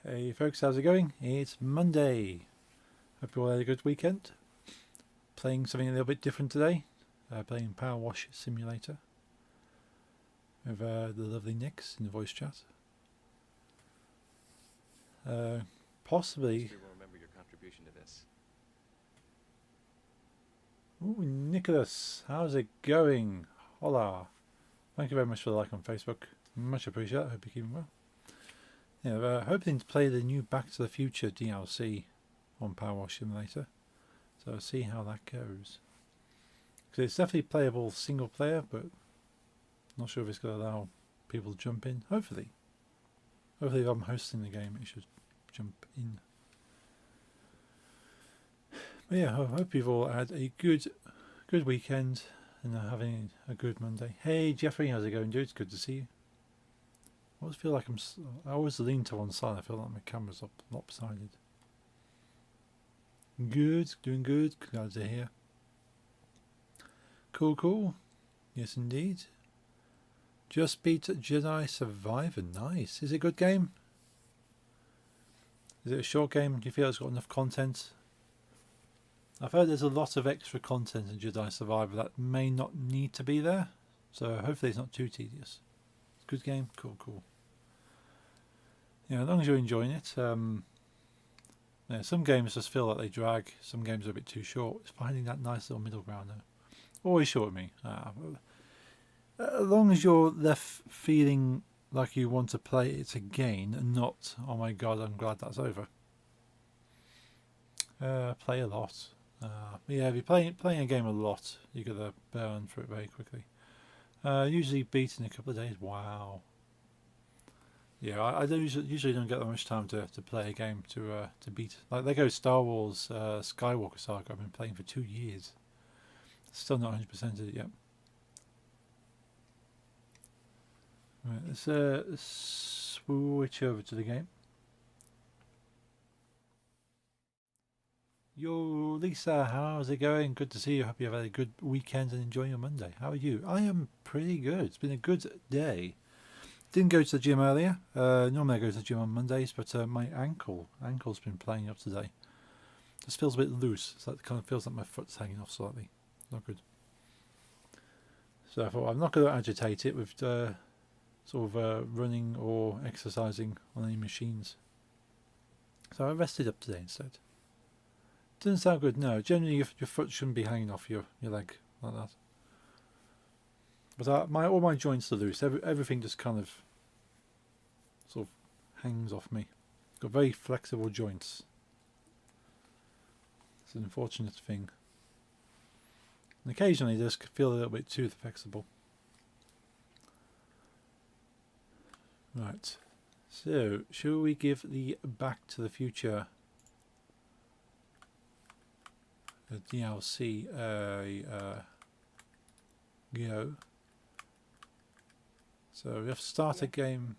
Hey folks, how's it going? It's Monday. Hope you all had a good weekend. Playing something a little bit different today. Playing Powerwash Simulator with the lovely Nix in the voice chat. Possibly. History will remember your contribution to this. Ooh, Nicholas, how's it going? Hola. Thank you very much for the like on Facebook. Much appreciated. Hope you're keeping well. Yeah, hoping to play the new Back to the Future DLC on Powerwash Simulator. So see how that goes. Because it's definitely playable single player, but not sure if it's going to allow people to jump in. Hopefully. Hopefully if I'm hosting the game it should jump in. But yeah, I hope you've all had a good weekend and are having a good Monday. Hey Jeffrey, how's it going, dude? It's good to see you. I always feel like I always lean to one side. I feel like my camera's lopsided. Good, doing good. Glad to hear. Cool. Yes, indeed. Just beat Jedi Survivor. Nice. Is it a good game? Is it a short game? Do you feel it's got enough content? I've heard there's a lot of extra content in Jedi Survivor that may not need to be there. So hopefully it's not too tedious. It's a good game. Cool. Yeah, as long as you're enjoying it. Yeah, some games just feel like they drag. Some games are a bit too short. It's finding that nice little middle ground though. Always short of me. As long as you're left feeling like you want to play it again and not, oh my god, I'm glad that's over. Play a lot. Yeah, if you're playing a game a lot, you're going to burn through it very quickly. Usually beat in a couple of days. Wow. Yeah, I don't usually don't get that much time to play a game to beat. Like Lego Star Wars Skywalker Saga, I've been playing for 2 years. Still not 100% of it yet. Right, let's switch over to the game. Yo, Lisa, how's it going? Good to see you. Hope you have had a good weekend and enjoying your Monday. How are you? I am pretty good. It's been a good day. Didn't go to the gym earlier. Normally I go to the gym on Mondays, but my ankle's been playing up today. Just feels a bit loose. So it kind of feels like my foot's hanging off slightly. Not good. So I thought I'm not going to agitate it with sort of running or exercising on any machines. So I rested up today instead. Doesn't sound good, no. Generally your foot shouldn't be hanging off your leg like that. But all my joints are loose. Everything just kind of sort of hangs off me. Got very flexible joints. It's an unfortunate thing. And occasionally they just feel a little bit too flexible. Right. So, shall we give the Back to the Future DLC a go? So we have to start a game.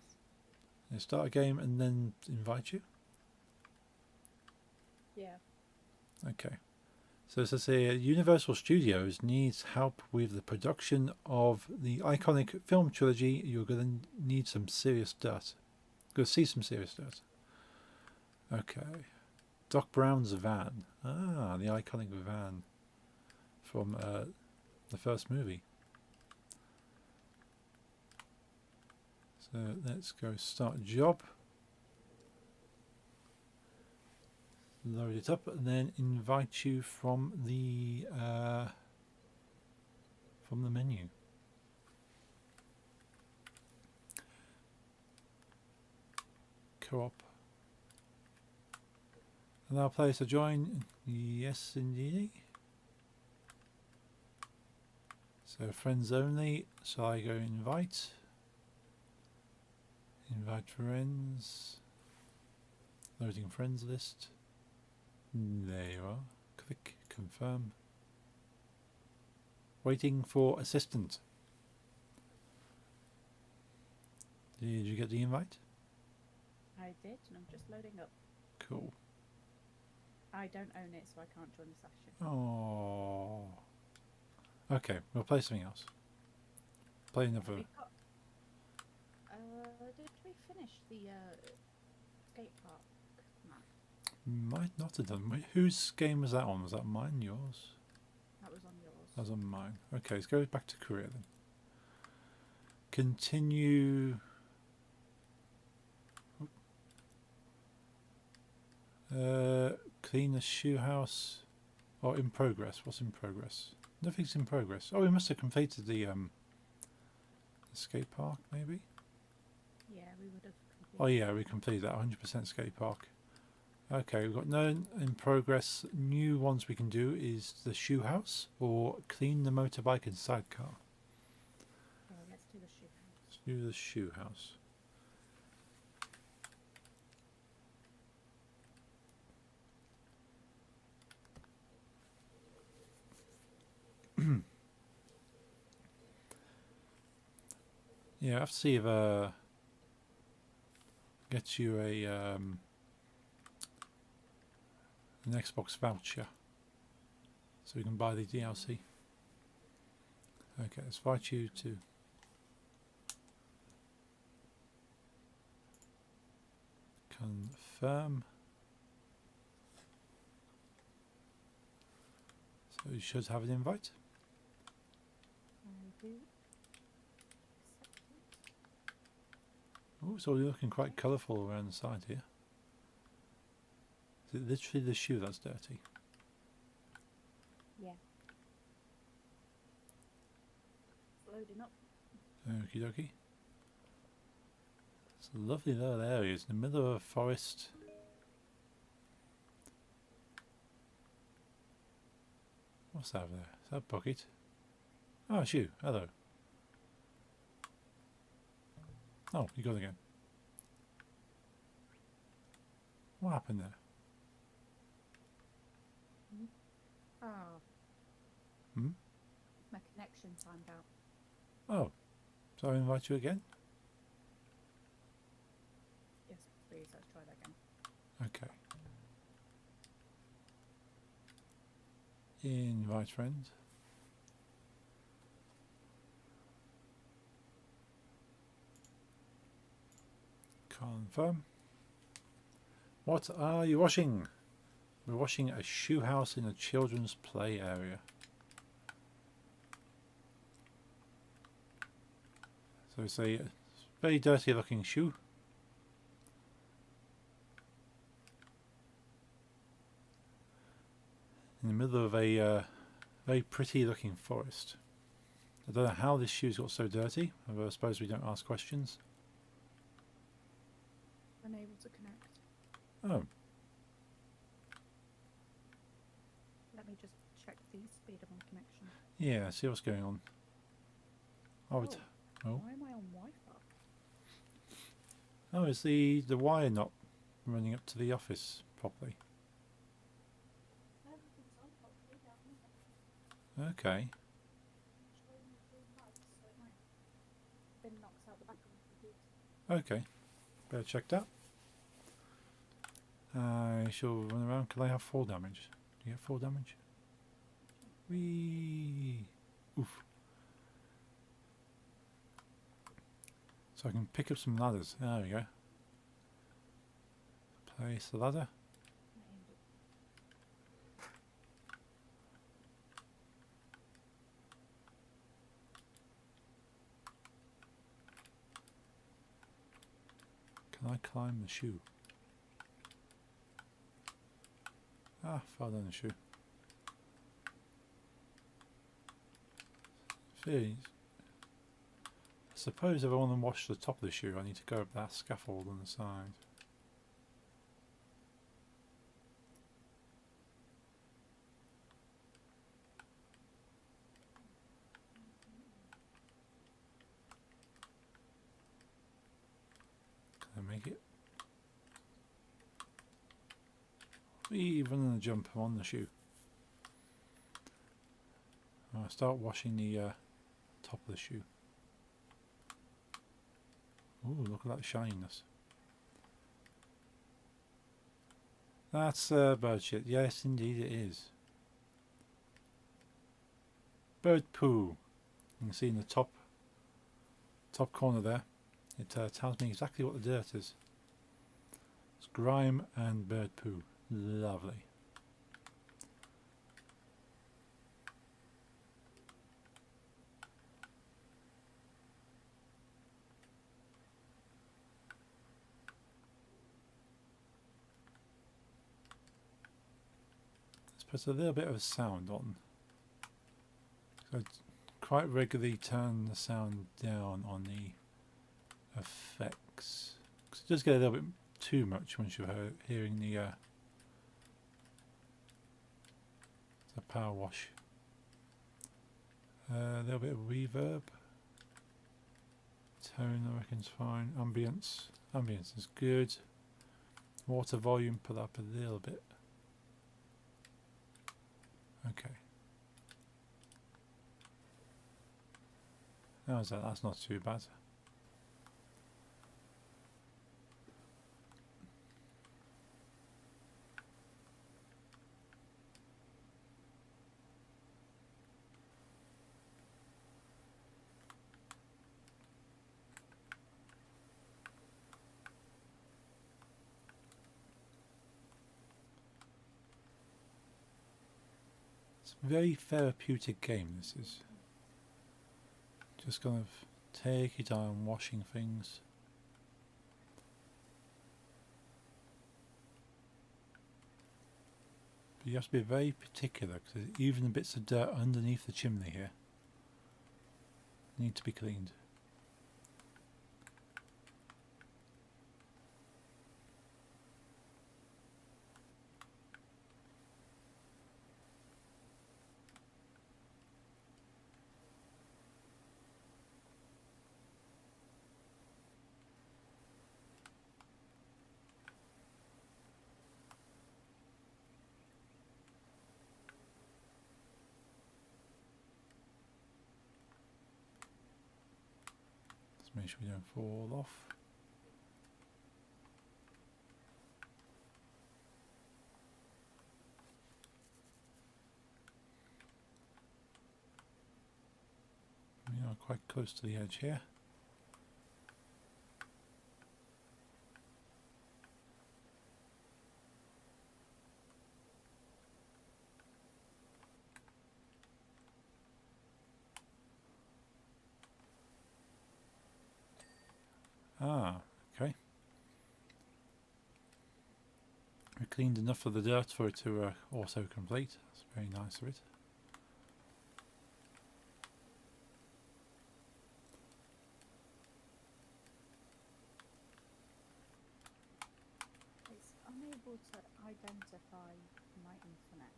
Start a game and then invite you. Yeah. Okay. So it says here, Universal Studios needs help with the production of the iconic film trilogy. You're going to need some serious dirt. Going to see some serious dirt. Okay. Doc Brown's van. Ah, the iconic van from the first movie. So let's go start job. Load it up and then invite you from the menu. Co-op. Allow players to join. Yes, indeed. So friends only. So I go invite. Invite friends. Loading friends list. There you are. Click confirm. Waiting for assistant. Did you get the invite? I did, and I'm just loading up. Cool. I don't own it, so I can't join the session. Oh. Okay, we'll play something else. Play another. Did we finish the skate park map. Might not have done. Wait, whose game was that on? Was that mine? Yours? That was on yours. That was on mine. Okay, let's go back to Korea then. Continue. Clean the shoe house. Or in progress. What's in progress? Nothing's in progress. Oh, we must have completed the skate park, maybe? Yeah, we would have. Oh yeah, we completed that 100% skate park. Okay, we've got none in progress. New ones we can do is the shoe house or clean the motorbike and sidecar. Let's do the shoe house. Let's do the shoe house. Yeah, I have to see if get you a an Xbox voucher so we can buy the DLC. Okay, let's invite you to confirm. So you should have an invite. I do. Oh, it's already looking quite colourful around the side here. Is it literally the shoe that's dirty? Yeah. It's loading up. Okie dokie. It's a lovely little area. It's in the middle of a forest. What's that over there? Is that a bucket? Oh, it's you. Hello. Oh, you got it again. What happened there? Oh. Hmm? My connection timed out. Oh, so I invite you again? Yes, please. Let's try that again. Okay. Invite friend. Confirm. What are you washing? We're washing a shoe house in a children's play area. So it's a very dirty looking shoe. In the middle of a very pretty looking forest. I don't know how this shoe's got so dirty, although I suppose we don't ask questions. Unable to connect. Oh, Let me just check the speed of my connection. yeah, see what's going on. Oh, it's, oh. Why am I on Wi-Fi? Oh, is the wire not running up to the office properly? Everything's on properly down here. Okay. Showing me green lights, so it might have been knocked out the back of the computer. Okay. Better check that. I shall run around. Can I have 4 damage? Do you get 4 damage? Whee! Oof. So I can pick up some ladders. There we go. Place the ladder. Can I climb the shoe? Ah, fell down the shoe. I suppose if I want to wash the top of the shoe, I need to go up that scaffold on the side. Can I make it? Even in a jump, I'm on the shoe. I'll start washing the top of the shoe. Ooh, look at that shininess. That's bird shit. Yes, indeed it is. Bird poo. You can see in the top corner there. It tells me exactly what the dirt is. It's grime and bird poo. Lovely. Let's put a little bit of sound on. So I'd quite regularly turn the sound down on the effects. 'Cause it does get a little bit too much once you're hearing the power wash. A little bit of reverb. Tone I reckon's fine. Ambience. Ambience is good. Water volume put up a little bit. Okay. How's that? That's not too bad. It's a very therapeutic game, this is. Just kind of take your time washing things. But you have to be very particular because even the bits of dirt underneath the chimney here need to be cleaned. Make sure we don't fall off. We are quite close to the edge here. Ah, okay. We cleaned enough of the dirt for it to auto-complete. That's very nice of it. It's unable to identify my internet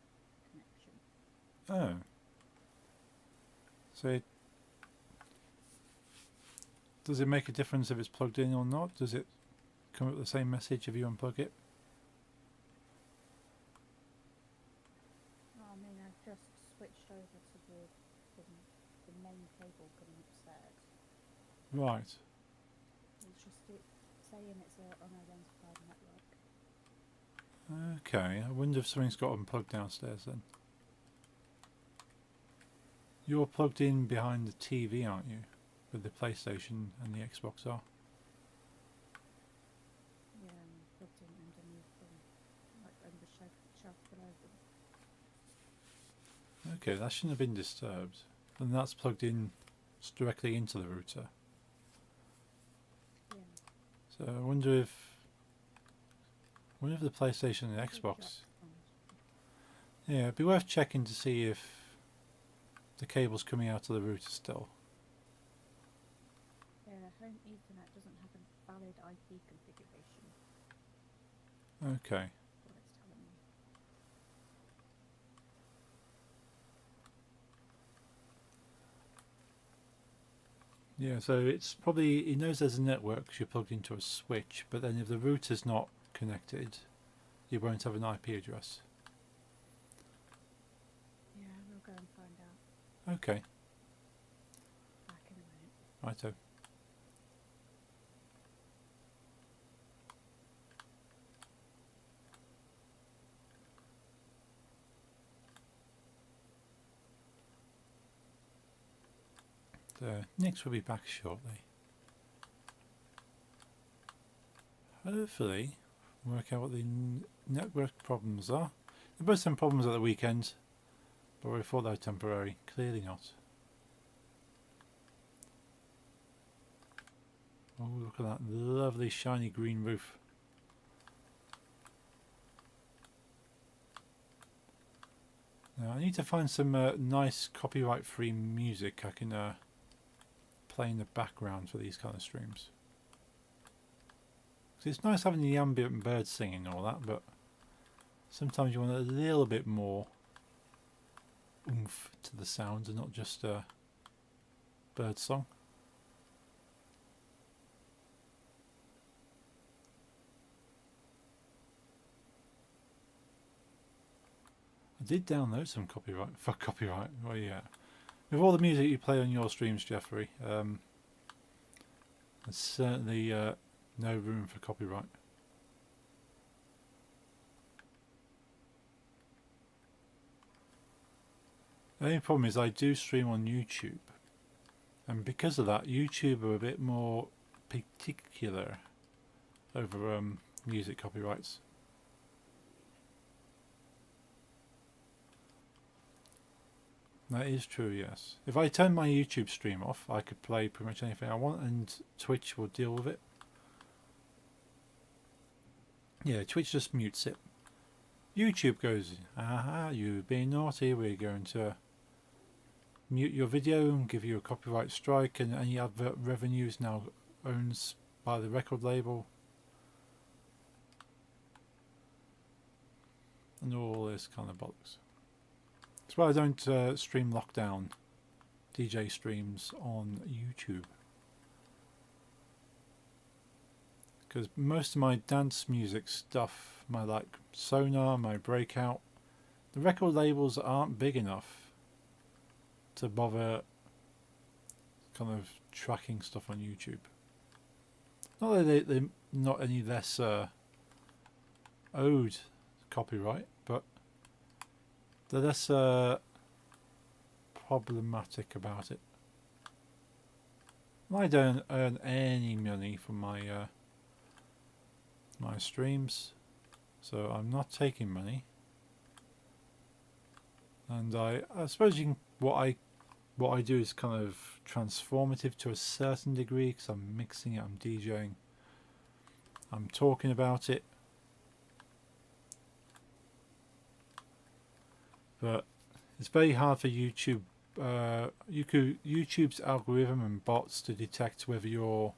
connection. Oh. So does it make a difference if it's plugged in or not? Does it come up with the same message if you unplug it? I mean, I've just switched over to the main cable coming upstairs. Right. It's just saying it's an unidentified network. Okay, I wonder if something's got unplugged downstairs then. You're plugged in behind the TV, aren't you? With the PlayStation and the Xbox are. Yeah, I'm plugged in underneath them, like under the shelf below them. Okay, that shouldn't have been disturbed. And that's plugged in directly into the router. Yeah. So I wonder if the PlayStation and the Xbox. Yeah, it'd be worth checking to see if the cable's coming out of the router still. Yeah, home Ethernet doesn't have a valid IP configuration. Okay. What it's telling me. Yeah, so it's probably, it knows there's a network because you're plugged into a switch, but then if the router's not connected, you won't have an IP address. Yeah, we'll go and find out. Okay, Back in a minute. righto. Next will be back shortly. Hopefully Work out what the network problems are. There were some problems at the weekend, but we thought they were temporary. Clearly not. Oh, look at that lovely shiny green roof. Now I need to find some nice copyright-free music I can play in the background for these kind of streams. 'Cause it's nice having the ambient birds singing and all that, but sometimes you want a little bit more oomph to the sound and not just a bird song. I did download some copyright. Well, yeah. With all the music you play on your streams, Jeffrey, there's certainly no room for copyright. The only problem is I do stream on YouTube, and because of that, YouTube are a bit more particular over music copyrights. That is true, yes. If I turn my YouTube stream off, I could play pretty much anything I want, and Twitch will deal with it. Yeah, Twitch just mutes it. YouTube goes, aha, you've been naughty, we're going to mute your video and give you a copyright strike, and any advert revenue is now owned by the record label. And all this kind of bollocks. That's why I don't stream lockdown DJ streams on YouTube. Because most of my dance music stuff, my like Sonar, my Breakout, the record labels aren't big enough to bother kind of tracking stuff on YouTube. Not that they're not any less owed copyright, but they're less problematic about it. I don't earn any money from my my streams, so I'm not taking money. And I suppose you can, what I do is kind of transformative to a certain degree, because I'm mixing it, I'm DJing, I'm talking about it. But it's very hard for YouTube, YouTube's algorithm and bots to detect whether you're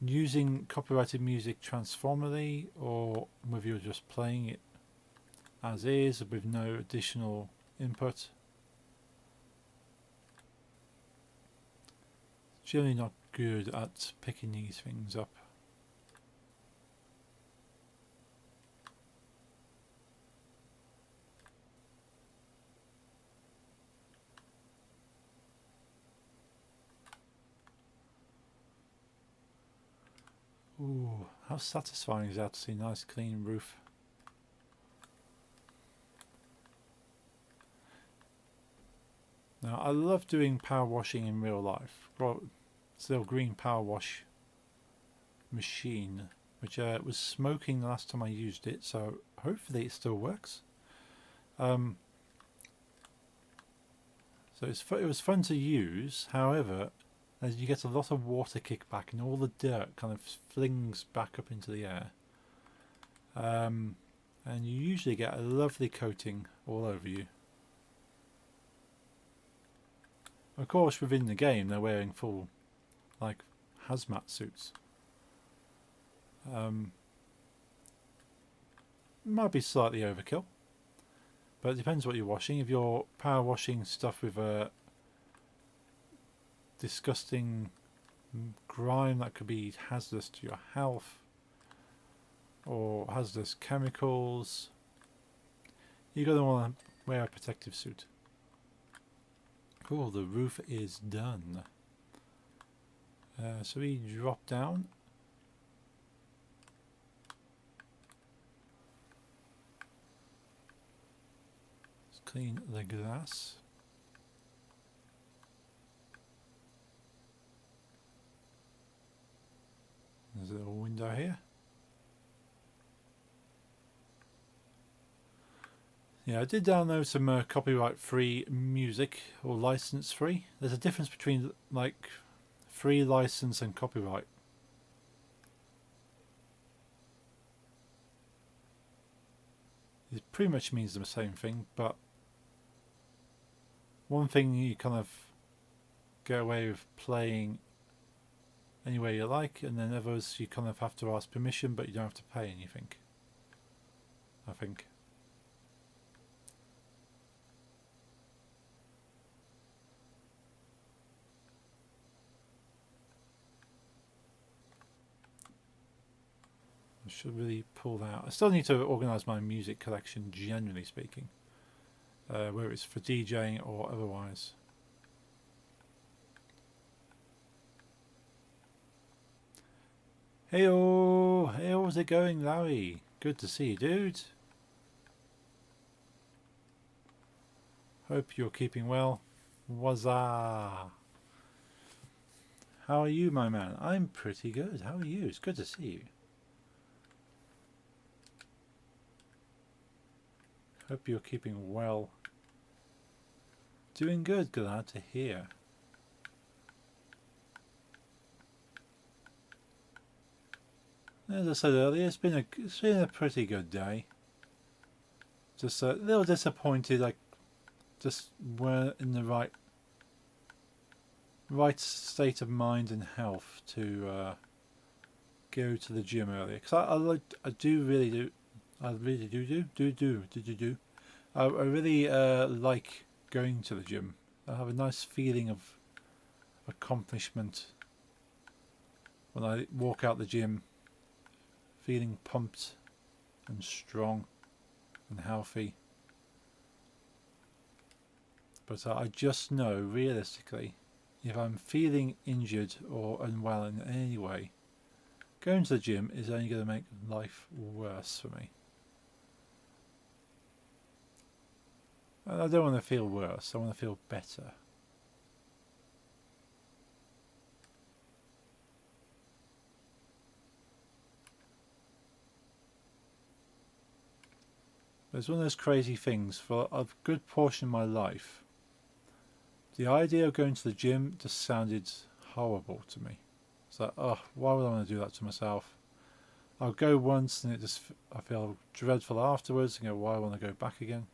using copyrighted music transformatively or whether you're just playing it as is with no additional input. It's generally not good at picking these things up. Ooh, how satisfying is that to see a nice clean roof? Now, I love doing power washing in real life. Well, it's a little green power wash machine, which was smoking the last time I used it, so hopefully it still works. So it was fun to use. However, as you get a lot of water kickback and all the dirt kind of flings back up into the air, and you usually get a lovely coating all over you. Of course, within the game, they're wearing full, like, hazmat suits. Might be slightly overkill, but it depends what you're washing. If you're power washing stuff with a disgusting grime that could be hazardous to your health, or hazardous chemicals, you're going to want to wear a protective suit. Cool, the roof is done. So we drop down. Let's clean the glass. There's a little window here. Yeah, I did download some copyright-free music or license-free. There's a difference between like free license and copyright. It pretty much means the same thing, but one thing you kind of get away with playing any way you like, and then others you kind of have to ask permission, but you don't have to pay anything. I think. I should really pull that out. I still need to organise my music collection, generally speaking, whether it's for DJing or otherwise. Heyo, how's it going, Larry? Good to see you, dude. Hope you're keeping well. Wazza! How are you, my man? I'm pretty good. How are you? It's good to see you. Hope you're keeping well. Doing good, glad to hear. As I said earlier, it's been a pretty good day. Just a little disappointed. I just weren't in the right state of mind and health to go to the gym earlier. Because I really like going to the gym. I have a nice feeling of accomplishment when I walk out the gym, feeling pumped and strong and healthy. But I just know realistically, if I'm feeling injured or unwell in any way, going to the gym is only going to make life worse for me. And I don't want to feel worse, I want to feel better. But it's one of those crazy things. For a good portion of my life, the idea of going to the gym just sounded horrible to me. It's like, oh, why would I want to do that to myself? I'll go once and I feel dreadful afterwards and go, why would I want to go back again?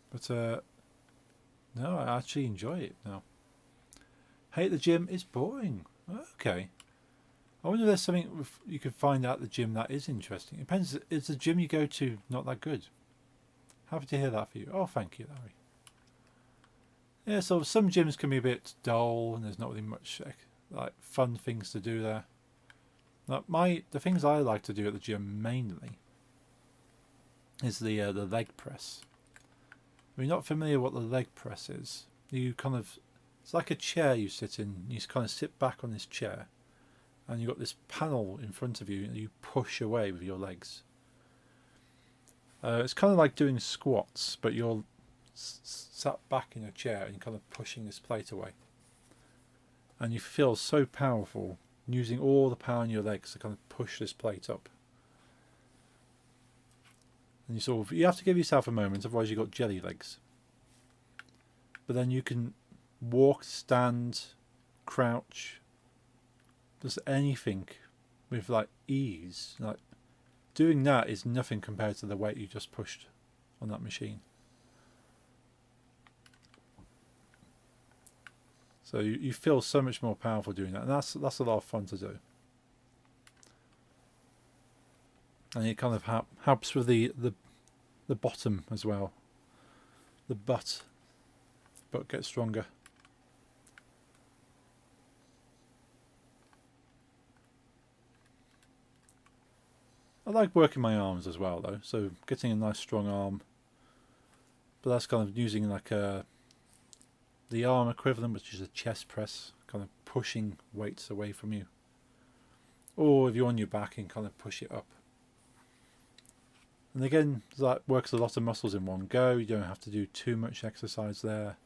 But no, I actually enjoy it now. Hate the gym is boring. Okay. I wonder if there's something you could find out at the gym that is interesting. It depends. Is the gym you go to not that good? Happy to hear that for you. Oh, thank you, Larry. Yeah, so some gyms can be a bit dull and there's not really much like fun things to do there. Like the things I like to do at the gym mainly is the leg press. If you're not familiar what the leg press is, it's like a chair you sit in. You kind of sit back on this chair, and you've got this panel in front of you, and you push away with your legs. It's kind of like doing squats, but you're sat back in a chair and kind of pushing this plate away. And you feel so powerful, using all the power in your legs to kind of push this plate up. And you have to give yourself a moment, otherwise you've got jelly legs. But then you can walk, stand, crouch, just anything with like ease. Like doing that is nothing compared to the weight you just pushed on that machine. So you feel so much more powerful doing that, and that's a lot of fun to do. And it kind of helps with the bottom as well. The butt gets stronger. I like working my arms as well though, so getting a nice strong arm. But that's kind of using like the arm equivalent, which is a chest press, kind of pushing weights away from you. Or if you're on your back and kind of push it up. And again, that works a lot of muscles in one go. You don't have to do too much exercise there.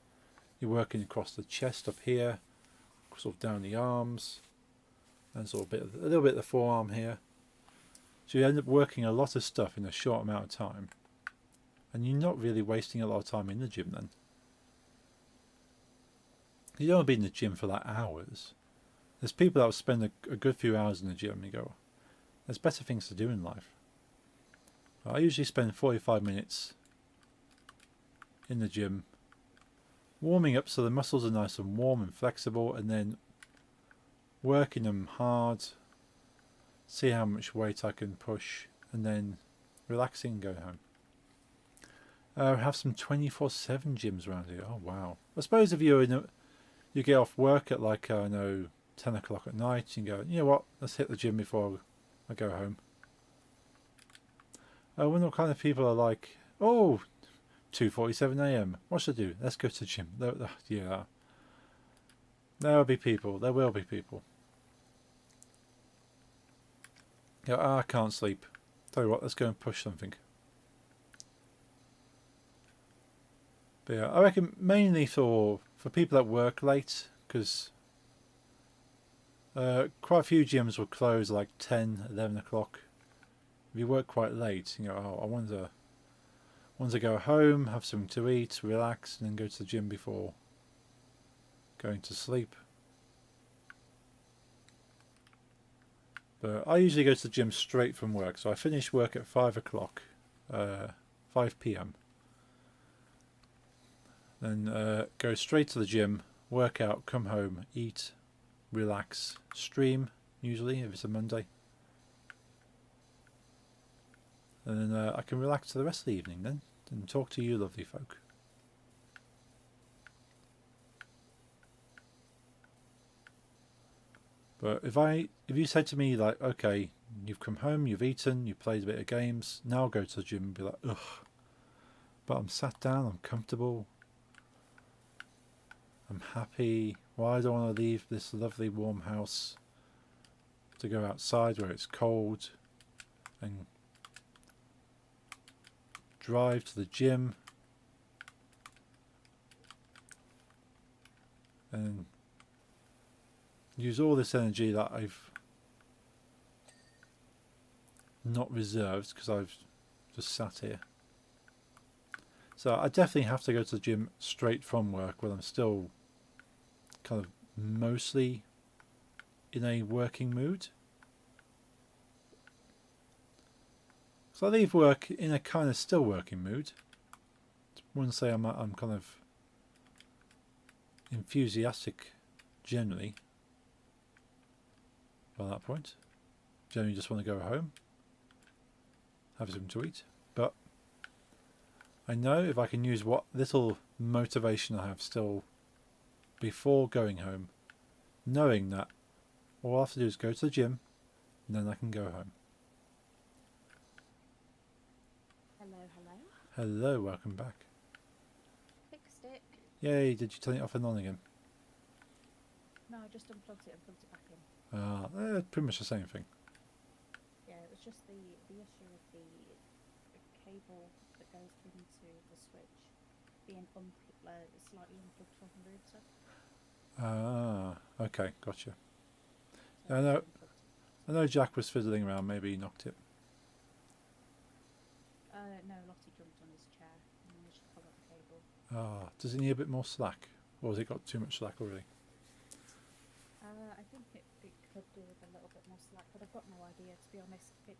You're working across the chest up here, sort of down the arms, and sort of a little bit of the forearm here. So you end up working a lot of stuff in a short amount of time. And you're not really wasting a lot of time in the gym then. You don't want to be in the gym for like hours. There's people that will spend a good few hours in the gym and you go, there's better things to do in life. I usually spend 45 minutes in the gym warming up so the muscles are nice and warm and flexible, and then working them hard, see how much weight I can push, and then relaxing and going home. Have some 24/7 gyms around here. Oh wow! I suppose if you're you get off work at like 10 o'clock at night, you go, you know what? Let's hit the gym before I go home. I wonder what kind of people are like. Oh, 2:47 a.m. What should I do? Let's go to the gym. Yeah, there will be people. There will be people. Yeah, I can't sleep. Tell you what, let's go and push something. But yeah, I reckon mainly for people that work late, because quite a few gyms will close like 10, 11 o'clock. If you work quite late, you know, I want to go home, have something to eat, relax, and then go to the gym before going to sleep. But I usually go to the gym straight from work, so I finish work at 5 o'clock, 5 p.m. Then go straight to the gym, work out, come home, eat, relax, stream, usually, if it's a Monday. And then I can relax for the rest of the evening then, and talk to you lovely folk. But if you said to me like, okay, you've come home, you've eaten, you've played a bit of games, now go to the gym and be like, ugh. But I'm sat down, I'm comfortable, I'm happy. Why do I want to leave this lovely warm house to go outside where it's cold and drive to the gym and use all this energy that I've not reserved because I've just sat here. So I definitely have to go to the gym straight from work when I'm still kind of mostly in a working mood. So I leave work in a kind of still working mood. I wouldn't say I'm kind of enthusiastic generally by that point. Generally just want to go home, have something to eat. But I know if I can use what little motivation I have still before going home, knowing that all I have to do is go to the gym and then I can go home. Hello, hello. Hello, welcome back. Fixed it. Yay, did you turn it off and on again? No, I just unplugged it and plugged it back in. Pretty much the same thing. Yeah, it was just the issue with the cable that goes into the switch being slightly unplugged from the router. Okay, gotcha. So I know. unplugged it. I know Jack was fiddling around, maybe he knocked it. No, Lottie jumped on his chair and managed to pull up the cable. Does it need a bit more slack? Or has it got too much slack already? I think it could do with a little bit more slack, but I've got no idea, to be honest. It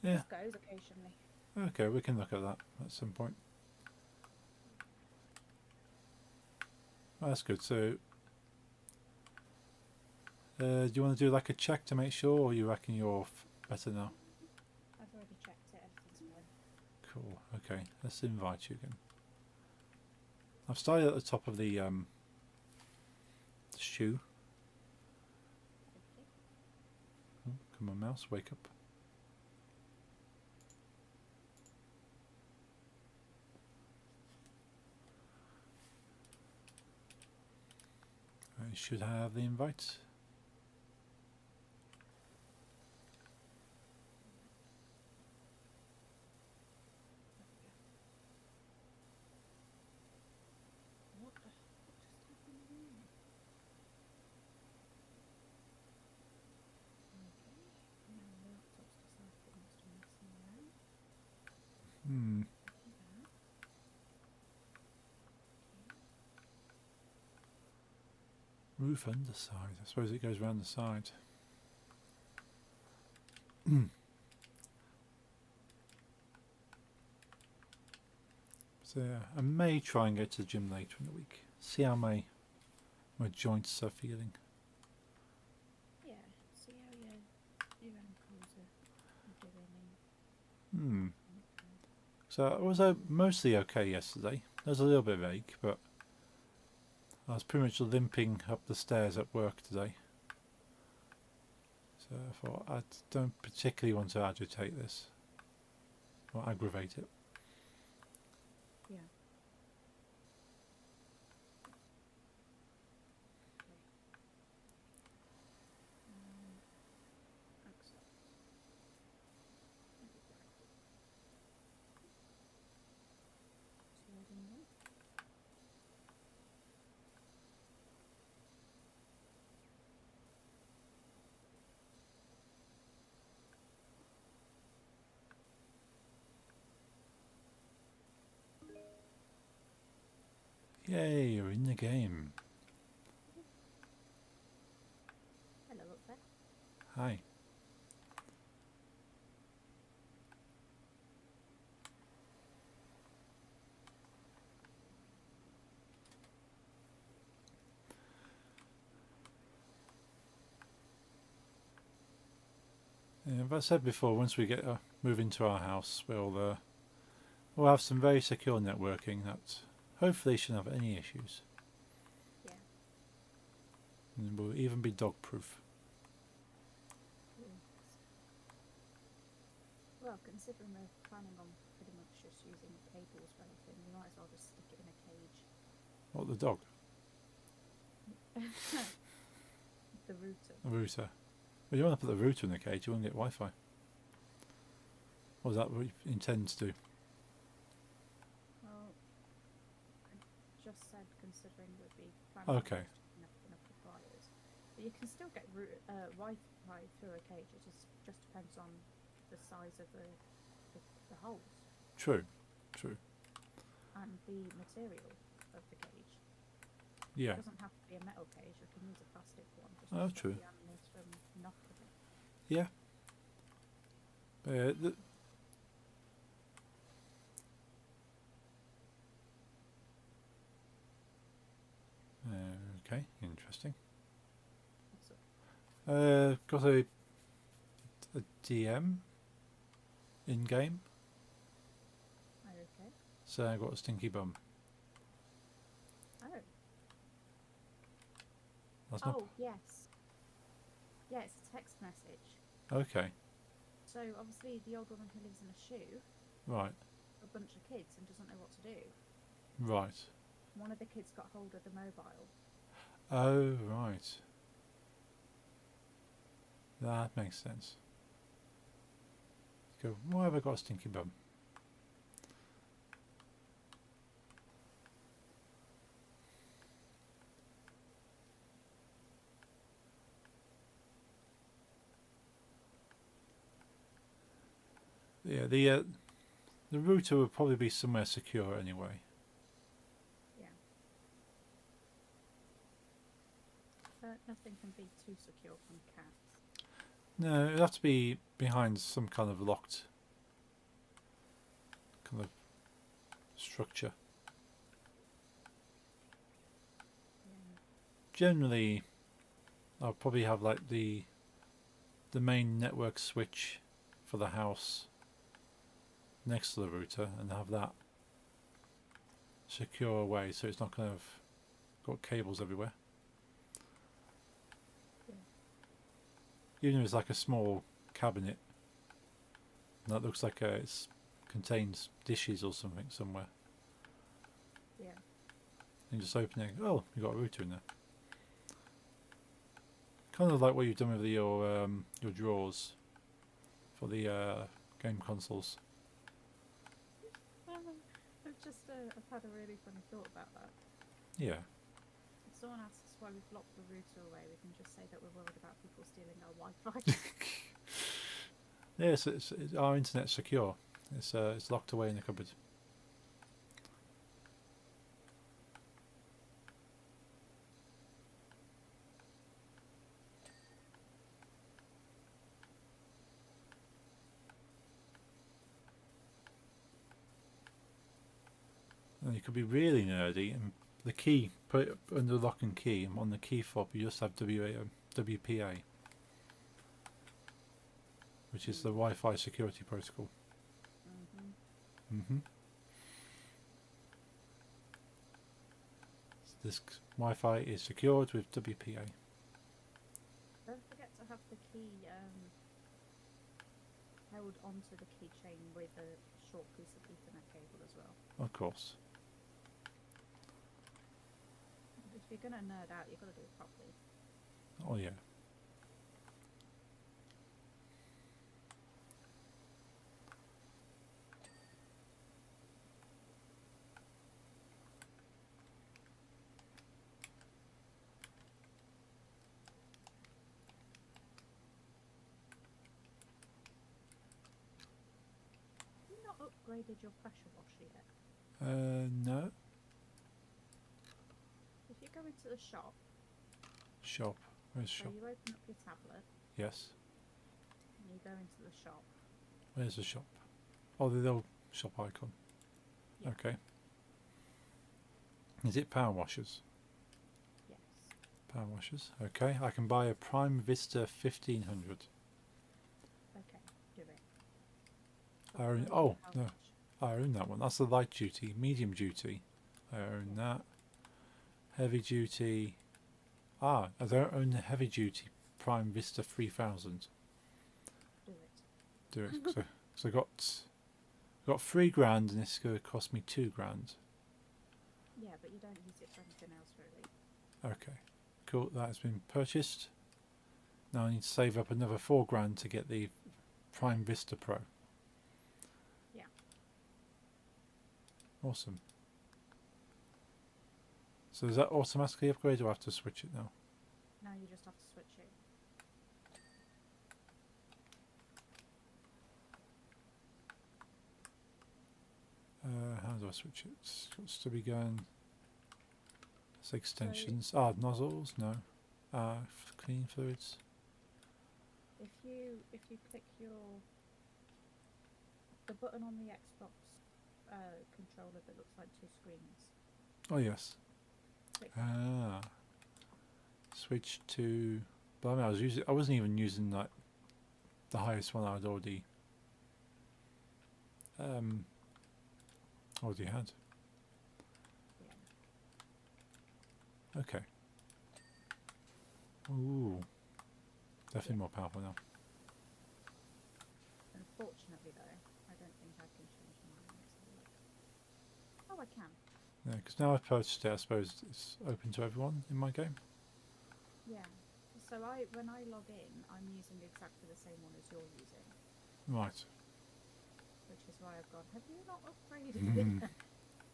Yeah. just goes occasionally. Okay, we can look at that at some point. That's good. So, do you want to do like a check to make sure, or you reckon you're better now? I've already checked it, everything's fine. Cool. Okay, let's invite you again. I've started at the top of the shoe. Okay. Oh, come on, mouse, wake up. I should have the invite. What just happened there? Okay, now the laptop's Roof underside. I suppose it goes around the side. So yeah, I may try and go to the gym later in the week. See how my joints are feeling. Yeah, see how your ankles are doing. And, So I was mostly okay yesterday. I was a little bit vague, but I was pretty much limping up the stairs at work today. So I thought I don't particularly want to agitate this or aggravate it. yeah. Accept. Sliding in. Yay, you're in the game. Hello up there. Hi. As I said before, once we get move into our house, we'll have some very secure networking that hopefully shouldn't have any issues. Yeah. And we'll even be dog proof. Yes. Well, considering we're planning on pretty much just using cables for anything, we might as well just stick it in a cage. What, the dog? The router. The router. Well, you want to put the router in the cage, you won't get Wi-Fi. Or is that what you intend to do? Well, I just said considering we'd be planning Okay. on just enough of wires. But you can still get Wi-Fi through a cage, it just depends on the size of the holes True. True. and the material of the cage. Yeah. It doesn't have to be a metal cage, you can use a plastic one just Oh, to stop true. the animals from knocking it. Yeah. Okay, interesting. That's it. Got a DM in game, Okay. so I got a stinky bum. Oh. That's not Oh, yes. Yeah, it's a text message. okay. So obviously the old woman who lives in a shoe, Right, a bunch of kids, and doesn't know what to do. right. One of the kids got hold of the mobile. Oh, right. That makes sense. Go. Why have I got a stinky bum? Yeah, the router would probably be somewhere secure anyway. Yeah. But nothing can be too secure from cats. No, it'd have to be behind some kind of locked kind of structure. Yeah. Generally, I'll probably have like the main network switch for the house next to the router and have that secure away so it's not kind of got cables everywhere. Yeah. Even if it's like a small cabinet that looks like it contains dishes or something somewhere. Yeah. And just open it. Oh, you got a router in there. Kind of like what you've done with your drawers for the game consoles. I've had a really funny thought about that. Yeah. If someone asks why we've locked the router away, we can just say that we're worried about people stealing our Wi-Fi. Yes, it's our internet's secure. It's locked away in the cupboard. And you could be really nerdy and the key, put it under lock and key, and on the key fob you just have WPA, which is the Wi-Fi security protocol. Mm-hmm. This Wi-Fi is secured with WPA. Don't forget to have the key held onto the keychain with a short piece of Ethernet cable as well. Of course. If you're gonna nerd out, you've got to do it properly. Oh yeah. Have you not upgraded your pressure washer yet? No. If you go into the shop, Shop. Where's so shop? you open up your tablet Yes. and you go into the shop. Where's the shop? Oh, the little shop icon. Yeah. Okay. Is it power washers? Yes. Power washers. Okay. I can buy a Prime Vista 1500. Okay, do it. I own, Upgrade oh your no, Powerwash. I own that one. That's the light duty, medium duty. I own that. Heavy duty. I don't own the heavy duty Prime Vista 3000. Do it. Do it. So I got £3,000, and it's going to cost me £2,000. Yeah, but you don't use it for anything else really. Okay, cool. That has been purchased. Now I need to save up another £4,000 to get the Prime Vista Pro. Yeah. Awesome. So does that automatically upgrade, or do I have to switch it now? Now you just have to switch it. How do I switch it? It's got to be going. It's extensions. Nozzles. No. Clean fluids. If you click the button on the Xbox controller that looks like two screens. Oh yes. Click Switch to. But I mean, I wasn't even using like the highest one I'd already had. yeah. Okay. Ooh. Definitely more powerful now. Unfortunately though, I don't think I can change mine. Let's have a look. Oh, I can. Yeah, because now I've purchased it, I suppose it's open to everyone in my game. Yeah. So when I log in, I'm using exactly the same one as you're using, Right. which is why I've gone, have you not upgraded Mhm. it?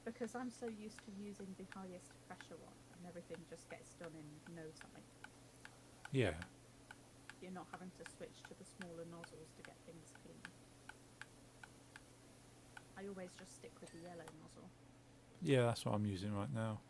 Because I'm so used to using the highest pressure one and everything just gets done in no time. Yeah. You're not having to switch to the smaller nozzles to get things clean. I always just stick with the yellow nozzle. Yeah, that's what I'm using right now.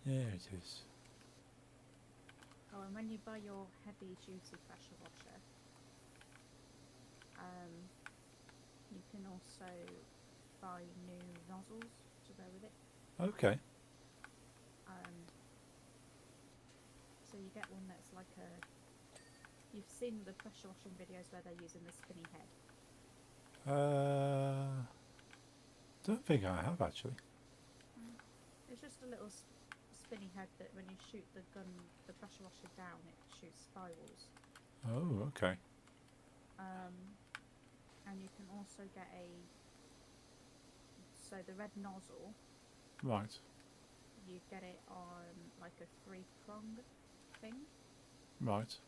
Yeah, it is. Oh, and when you buy your heavy duty pressure washer, you can also buy new nozzles to go with it. Okay. So you get one that's like a. You've seen the pressure washing videos where they're using the spinny head. Don't think I have actually. It's just a little spinny head that when you shoot the pressure washer down, it shoots spirals. Oh, okay. And you can also get so the red nozzle, Right. you get it on like a 3-prong thing, Right.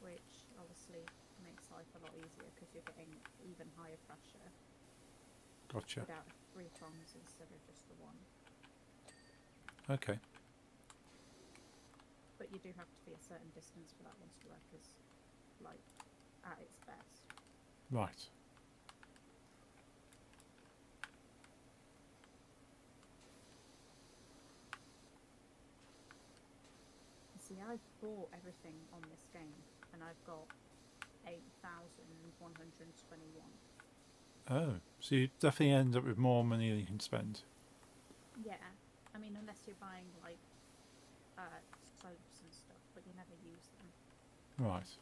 which obviously makes life a lot easier because you're getting even higher pressure Gotcha. 3 prongs instead of just the one. Okay. But you do have to be a certain distance for that one to work as, like, at its best. Right. See, I've bought everything on this game, and I've got 8,121. Oh, so you definitely end up with more money than you can spend. Yeah, I mean, unless you're buying, like, soaps and stuff, but you never use them. Right.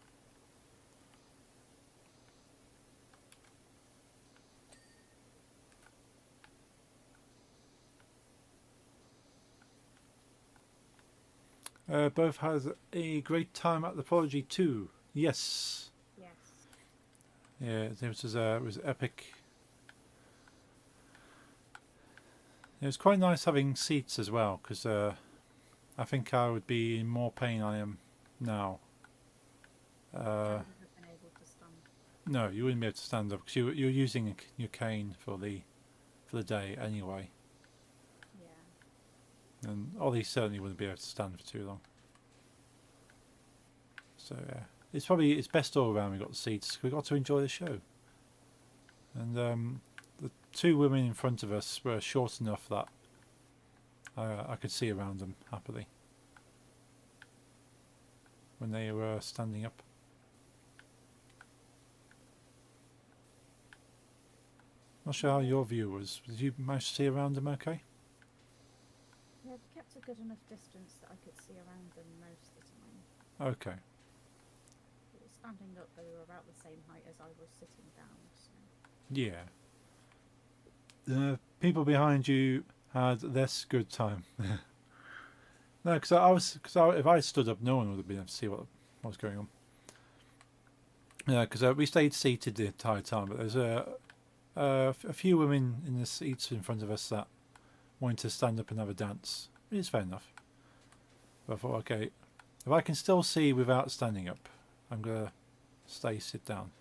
Both has a great time at the Prodigy too. Yes. Yes. Yeah, it was epic. It was quite nice having seats as well, because I think I would be in more pain than I am now. I wouldn't have been able to stand. No, you wouldn't be able to stand up because you're using your cane for the day anyway, Yeah. and Ollie certainly wouldn't be able to stand for too long. So yeah, it's best all around. We got the seats. We got to enjoy the show, and the two women in front of us were short enough that I could see around them happily when they were standing up. Not sure how your view was. Did you manage to see around them okay? Yeah, they kept a good enough distance that I could see around them most of the time. Okay. Standing up, they were about the same height as I was sitting down. So. Yeah. The people behind you had less good time. No, because if I stood up, no one would have been able to see what was going on. Yeah, because we stayed seated the entire time, but there's a few women in the seats in front of us that wanted to stand up and have a dance. It's fair enough. But I thought, okay, if I can still see without standing up, I'm gonna sit down.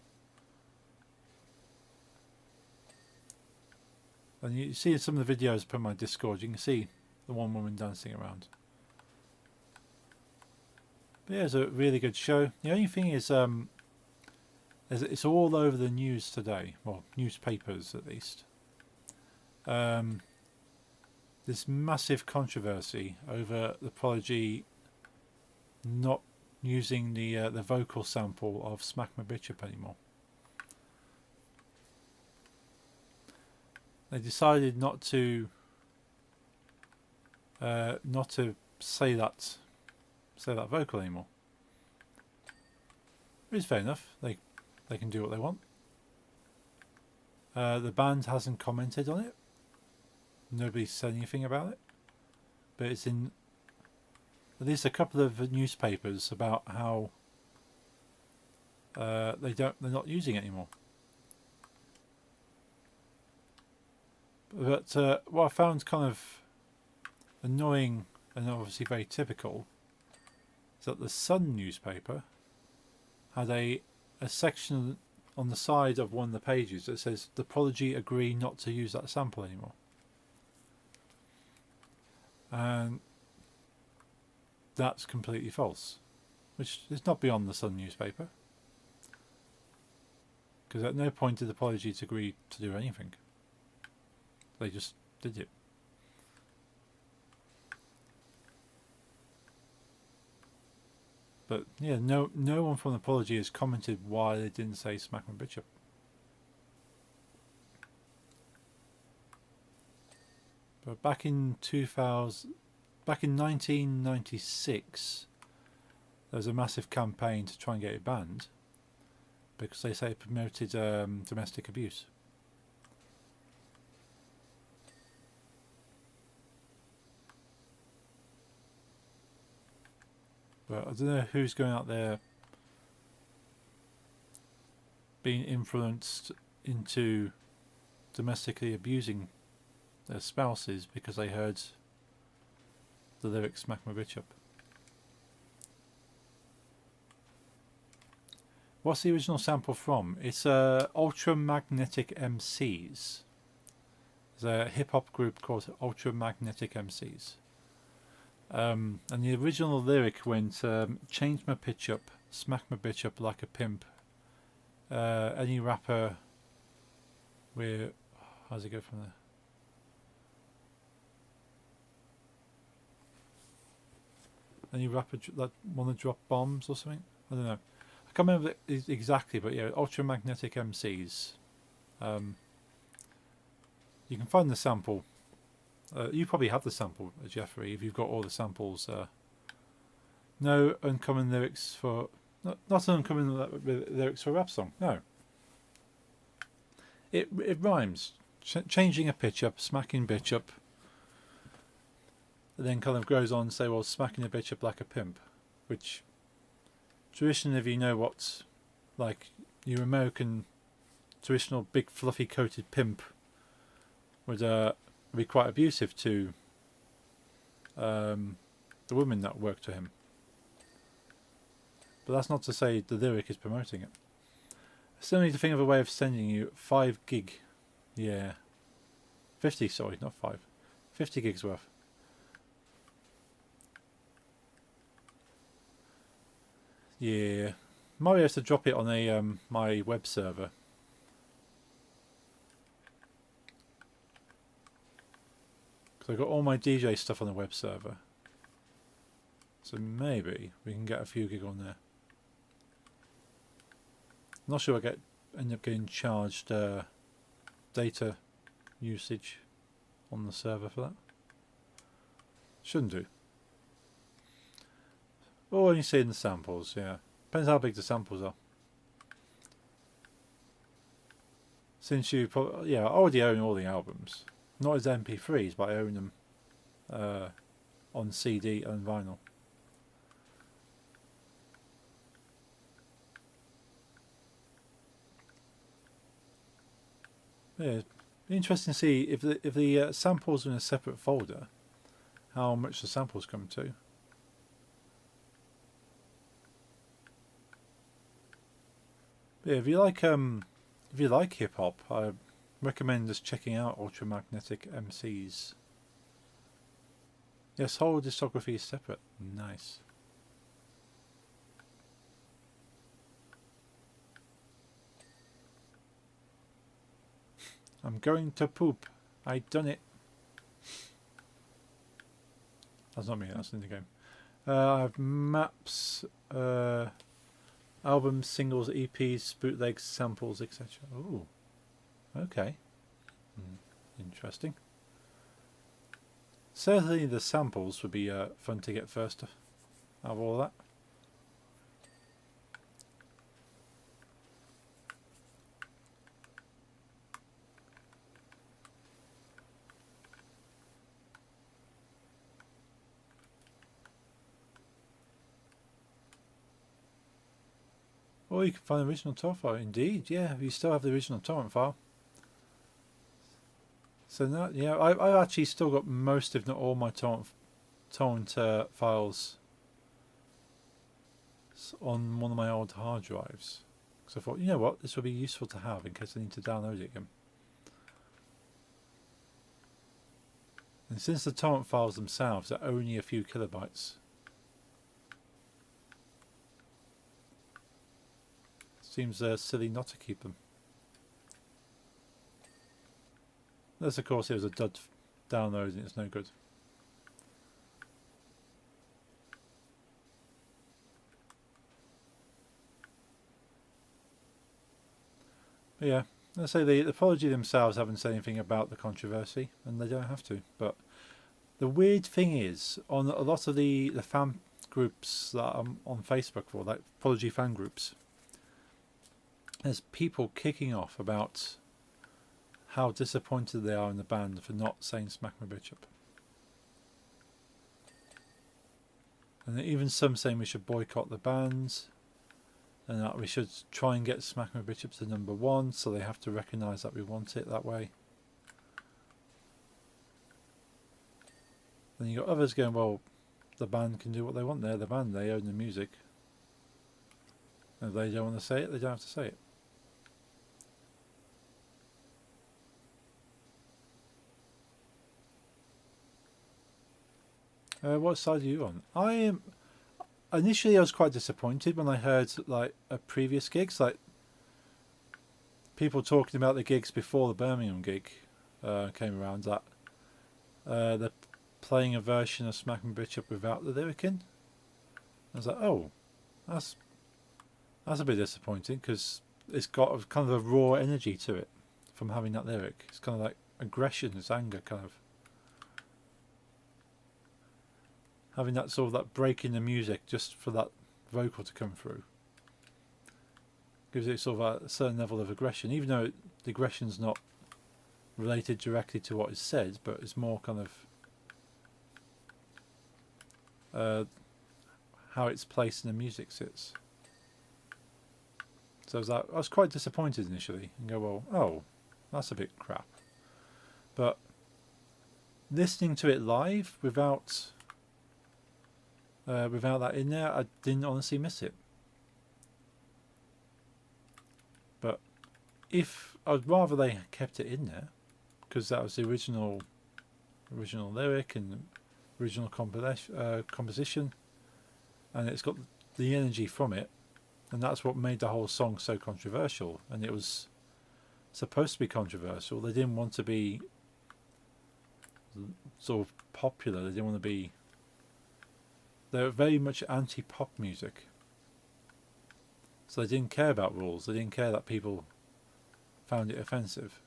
And you see some of the videos put on my Discord, you can see the one woman dancing around. But yeah, it's a really good show. The only thing is, it's all over the news today. Well, newspapers at least. This massive controversy over the Prodigy not using the vocal sample of Smack My Bitch Up anymore. They decided not to say that vocal anymore. It's fair enough. They can do what they want. The band hasn't commented on it. Nobody said anything about it. But it's in at least a couple of newspapers about how they're not using it anymore. But what I found kind of annoying and obviously very typical is that the Sun newspaper had a section on the side of one of the pages that says the Prodigy agree not to use that sample anymore. And that's completely false, which is not beyond the Sun newspaper, because at no point did the Prodigy agree to do anything. They just did it. But yeah, no one from the Prodigy has commented why they didn't say Smack My Bitch Up. But back in 1996, there was a massive campaign to try and get it banned because they say it promoted domestic abuse. But I don't know who's going out there being influenced into domestically abusing their spouses because they heard the lyrics Smack My Bitch Up. What's the original sample from? It's Ultramagnetic MCs. There's a hip hop group called Ultramagnetic MCs. And the original lyric went, change my pitch up, smack my bitch up like a pimp. Any rapper with... How does it go from there? Any rapper that want to drop bombs or something? I don't know. I can't remember exactly, but yeah, Ultramagnetic MCs. You can find the sample. You probably have the sample, Jeffrey, if you've got all the samples. No uncommon lyrics for... Not uncommon lyrics for a rap song, no. It rhymes. Changing a pitch up, smacking bitch up. And then kind of goes on to say, well, smacking a bitch up like a pimp. Which, traditionally, if you know what, like, your American, traditional big fluffy coated pimp would be quite abusive to the women that worked for him. But that's not to say the lyric is promoting it. I still need to think of a way of sending you 5 gig. Yeah. 50, sorry, not 5. 50 gigs worth. Yeah. Mario has to drop it on a my web server. Because I've got all my DJ stuff on the web server. So maybe we can get a few gig on there. I'm not sure I end up getting charged data usage on the server for that. Shouldn't do. Oh, you see in the samples, yeah. Depends how big the samples are. Since you probably, yeah, I already own all the albums. Not as MP3s, but I own them on CD and vinyl. Yeah, interesting to see if the samples are in a separate folder, how much the samples come to. But yeah, if you like hip hop, I recommend just checking out Ultramagnetic MCs. Yes, whole discography is separate. Nice. I'm going to poop. I done it. That's not me, that's in the game. I have maps, albums, singles, EPs, bootlegs, samples, etc. Ooh. Okay. Interesting. Certainly the samples would be fun to get first out of all that. Or you can find the original torrent file. Indeed, yeah, you still have the original torrent file. So now, yeah, I've actually still got most, if not all, my torrent files on one of my old hard drives. So I thought, you know what, this would be useful to have in case I need to download it again. And since the torrent files themselves are only a few kilobytes, seems silly not to keep them. Unless of course it was a dud download and it's no good. But yeah, let's say the apology themselves haven't said anything about the controversy, and they don't have to. But the weird thing is, on a lot of the fan groups that I'm on Facebook for, like apology fan groups, there's people kicking off about how disappointed they are in the band for not saying Smack My Bitch Up. And even some saying we should boycott the band, and that we should try and get Smack My Bitch Up to #1, so they have to recognise that we want it that way. Then you got others going, well, the band can do what they want, they're the band, they own the music. And if they don't want to say it, they don't have to say it. What side are you on? Initially I was quite disappointed when I heard like a previous gigs, like people talking about the gigs before the Birmingham gig came around, that they're playing a version of Smack and Bitch Up without the lyric in. I was like, oh, that's a bit disappointing, because it's got a kind of a raw energy to it from having that lyric. It's kind of like aggression, it's anger, kind of having that sort of that break in the music just for that vocal to come through. Gives it sort of a certain level of aggression, even though the aggression's not related directly to what is said, but it's more kind of how it's placed in the music sits. So I was quite disappointed initially and go, well, oh, that's a bit crap. But listening to it live without that in there, I didn't honestly miss it. But I'd rather they kept it in there, because that was the original lyric and original composition, and it's got the energy from it, and that's what made the whole song so controversial. And it was supposed to be controversial. They didn't want to be sort of popular. They didn't want to be. They were very much anti-pop music, so they didn't care about rules. They didn't care that people found it offensive.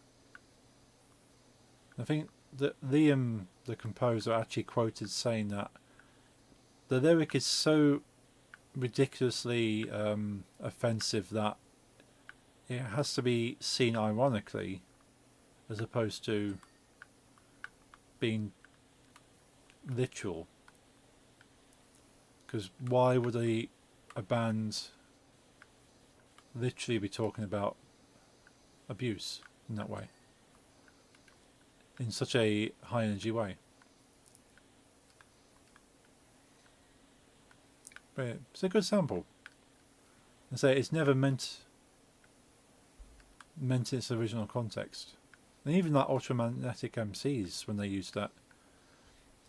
I think that Liam, the composer, actually quoted saying that the lyric is so ridiculously offensive that it has to be seen ironically, as opposed to being literal. Because why would a band literally be talking about abuse in that way, in such a high energy way? But it's a good sample. I say it's never meant its original context. And even like Ultramagnetic MCs, when they used that,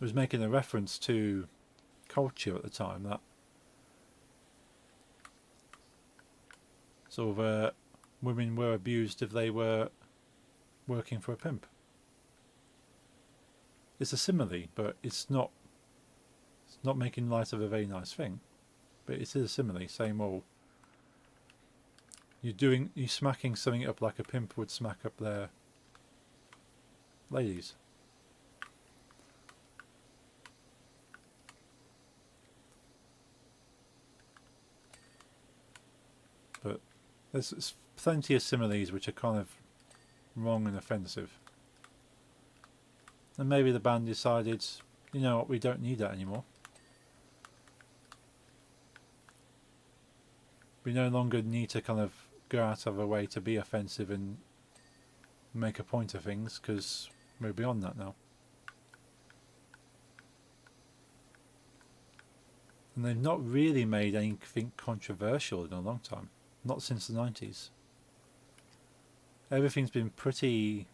it was making a reference to culture at the time, that sort of women were abused if they were working for a pimp. It's a simile, but it's not making light of a very nice thing. But it is a simile, saying, well, you're smacking something up like a pimp would smack up their ladies. But there's plenty of similes which are kind of wrong and offensive. And maybe the band decided, you know what, we don't need that anymore. We no longer need to kind of go out of our way to be offensive and make a point of things, because we're beyond that now. And they've not really made anything controversial in a long time. Not since the 90s. Everything's been pretty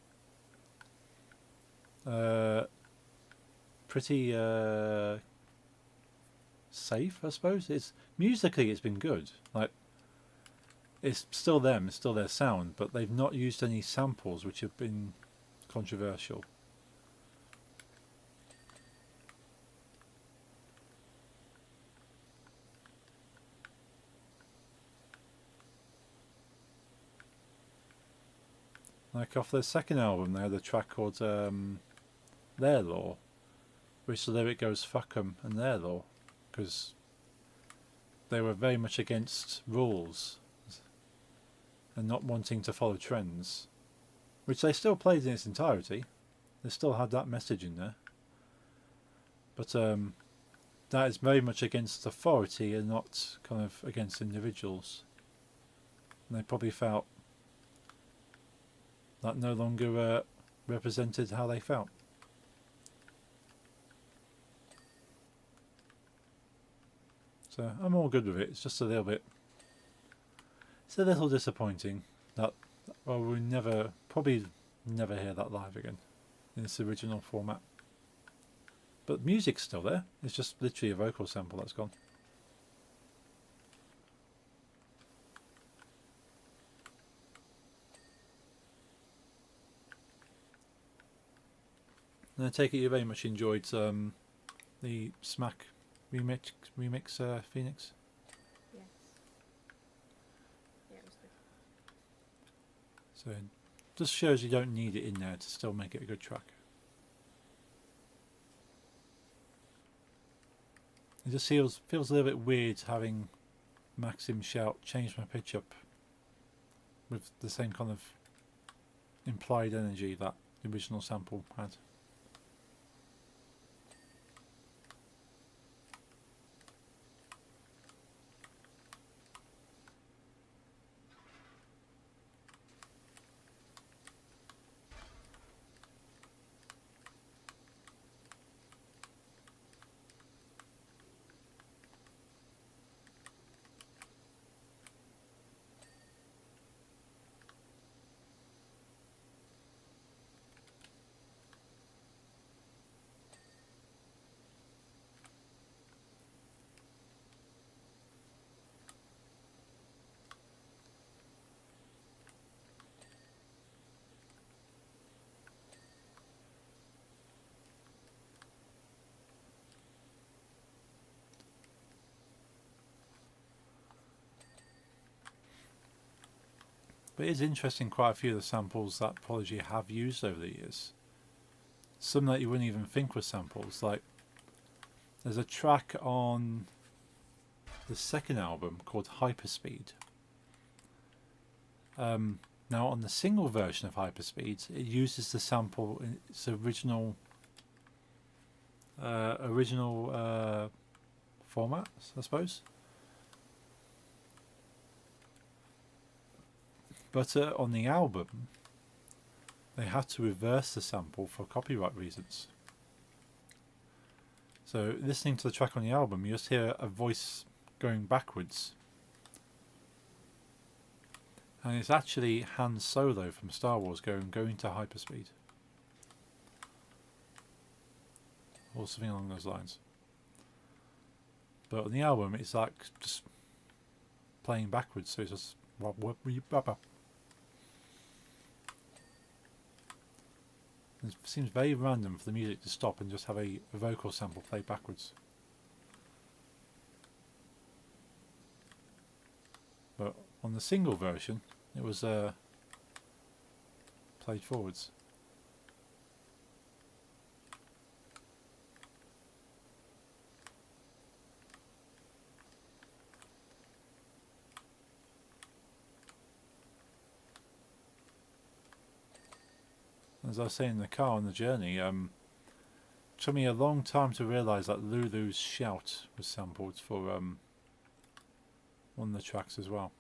safe, I suppose. It's musically, it's been good. Like, it's still them, it's still their sound, but they've not used any samples which have been controversial. Like off their second album, they had a track called Their Law, which the lyric goes "fuck 'em" and their law, because they were very much against rules and not wanting to follow trends, which they still played in its entirety. They still had that message in there, but that is very much against authority and not kind of against individuals. And they probably felt that no longer represented how they felt. So I'm all good with it. It's just a little bit. It's a little disappointing that, well, we'll probably never hear that live again in its original format. But music's still there. It's just literally a vocal sample that's gone. And I take it you very much enjoyed the Smack remix Phoenix. Yes. Yeah, it was good. So it just shows you don't need it in there to still make it a good track. It just feels a little bit weird having Maxim shout change my pitch up with the same kind of implied energy that the original sample had. But it is interesting, quite a few of the samples that Prodigy have used over the years. Some that you wouldn't even think were samples. Like, there's a track on the second album called Hyperspeed. Now, on the single version of Hyperspeed, it uses the sample in its original format, I suppose. But on the album, they had to reverse the sample for copyright reasons. So listening to the track on the album, you just hear a voice going backwards. And it's actually Han Solo from Star Wars going to hyperspeed. Or something along those lines. But on the album, it's like just playing backwards, so it's just... It seems very random for the music to stop and just have a vocal sample play backwards. But on the single version, it was played forwards. As I was saying in the car on the journey, took me a long time to realise that Lulu's shout was sampled for one of the tracks as well.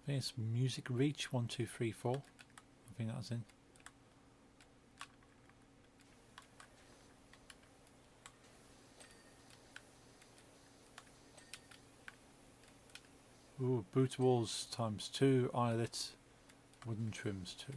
I think it's Music Reach 1234. I think that's in. Ooh, boot walls ×2, eyelet, wooden trims 2.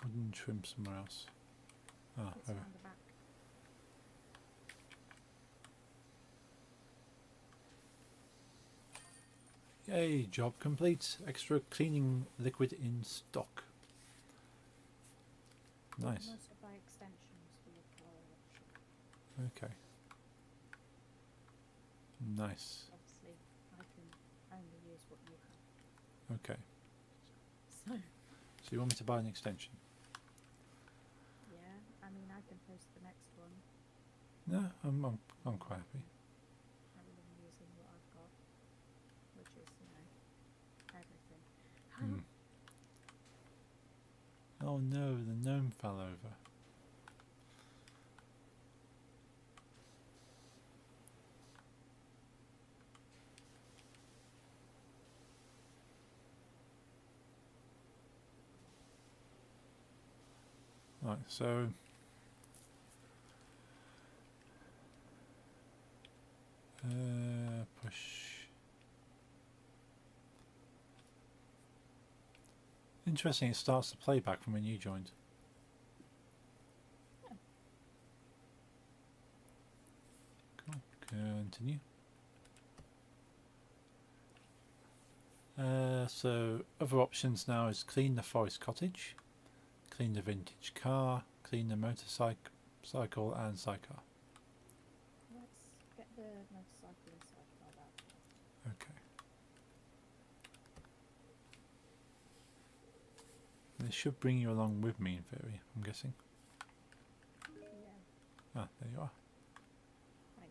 Wooden trim somewhere else. Ah, It's over. around the back. Yay, job complete. Extra cleaning liquid in stock. Nice. Most of my extensions for your Powerwash. Okay. Nice. Obviously, I can only use what you have. Okay. So, So you want me to buy an extension? yeah, I mean, I can post the next one No, I'm quite happy. rather than using what I've got, which is, everything. Hmm. Oh no, the gnome fell over. Right, so push. Interesting, it starts the playback from when you joined. Cool. Continue. So other options now is clean the forest cottage, clean the vintage car, clean the motorcycle and sidecar. Let's get the motorcycle and sidecar out. Okay. This should bring you along with me in theory, I'm guessing. Yeah. Ah, there you are. Right.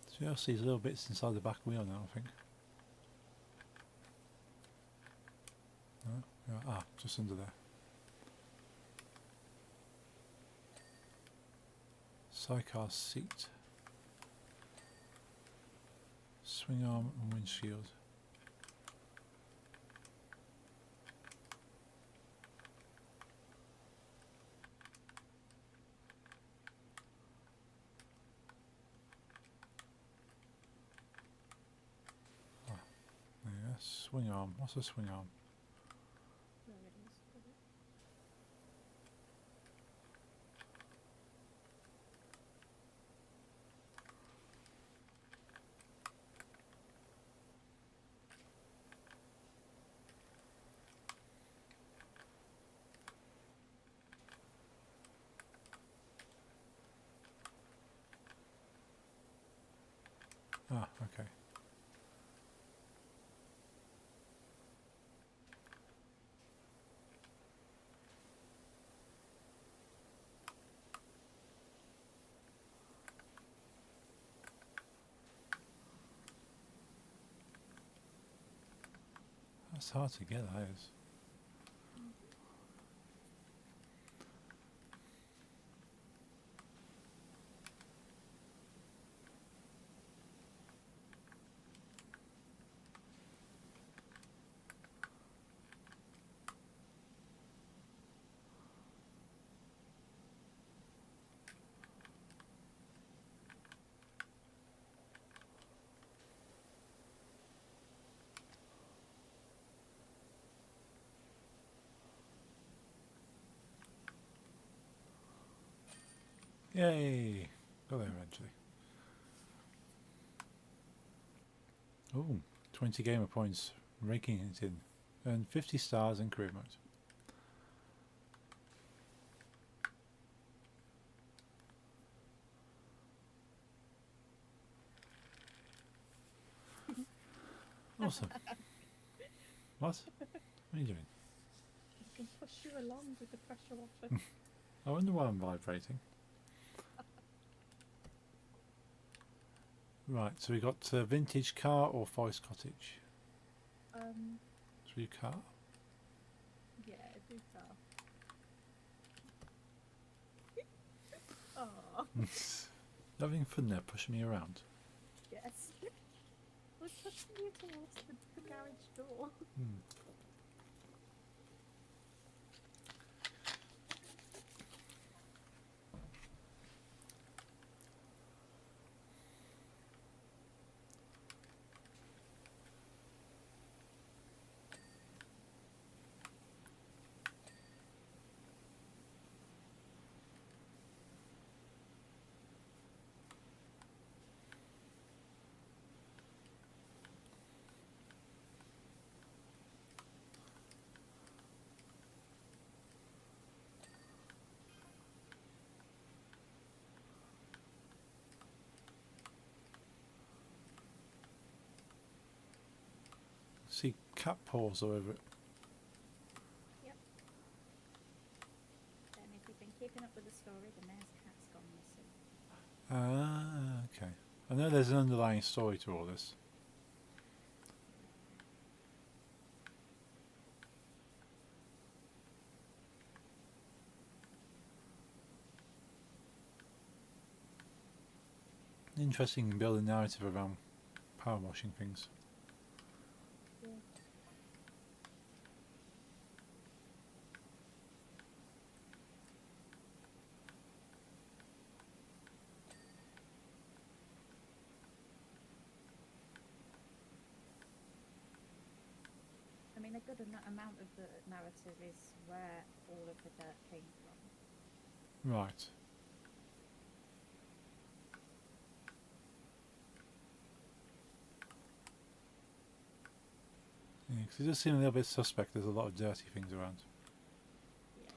So you'll see these little bits inside the back wheel now, I think. No? Yeah, ah, just under there. Sidecar seat. Swing arm and windshield. Ah, yeah, swing arm. What's a swing arm? There it is. Is it? Ah, okay. That's hard to get, that is. Yay! Got there eventually. Oh, 20 gamer points, raking it in. And 50 stars in career mode. Awesome. What? What are you doing? I can push you along with the pressure washer. I wonder why I'm vibrating. Right, so we got vintage car or forest cottage. Through car. Yeah, do that. Oh, Having fun there, pushing me around. yes. We're pushing you towards the garage door. Hmm. See cat paws all over it. Yep. Then if you've been keeping up with the story, the mayor's cat's gone missing. Ah, okay. I know there's an underlying story to all this. Interesting in building narrative around power washing things. Yeah. I mean, a good amount of the narrative is where all of the dirt came from. Right. Yeah, 'cause it does seem a little bit suspect. There's a lot of dirty things around. Yeah.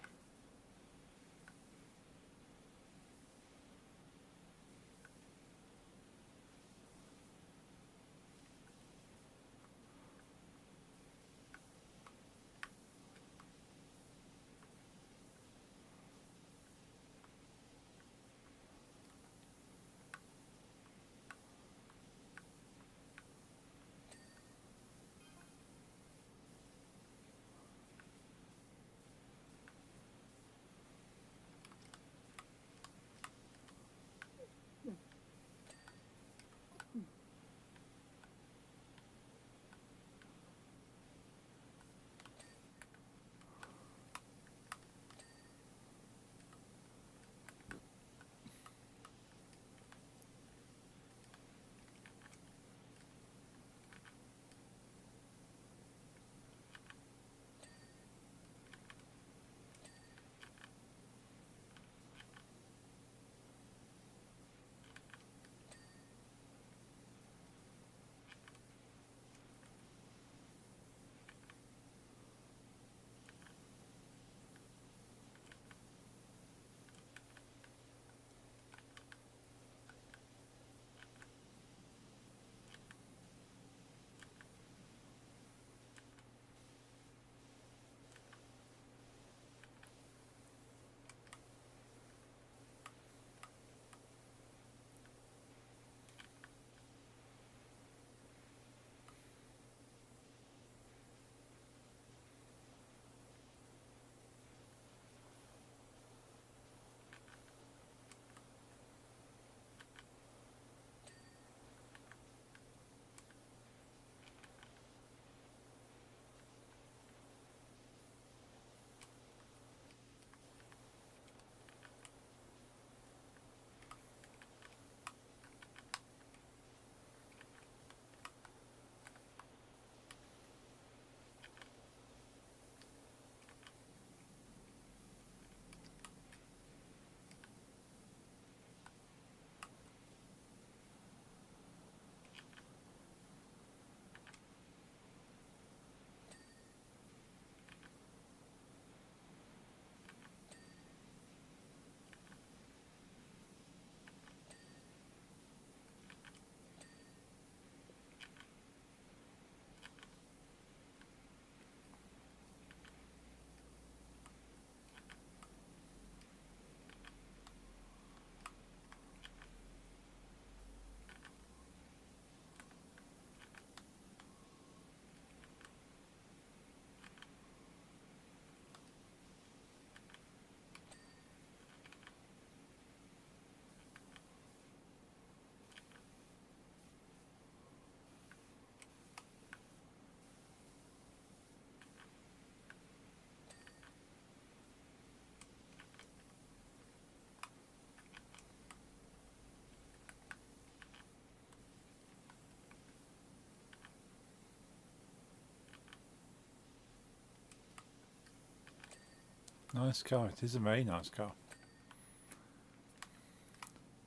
Nice car. It is a very nice car.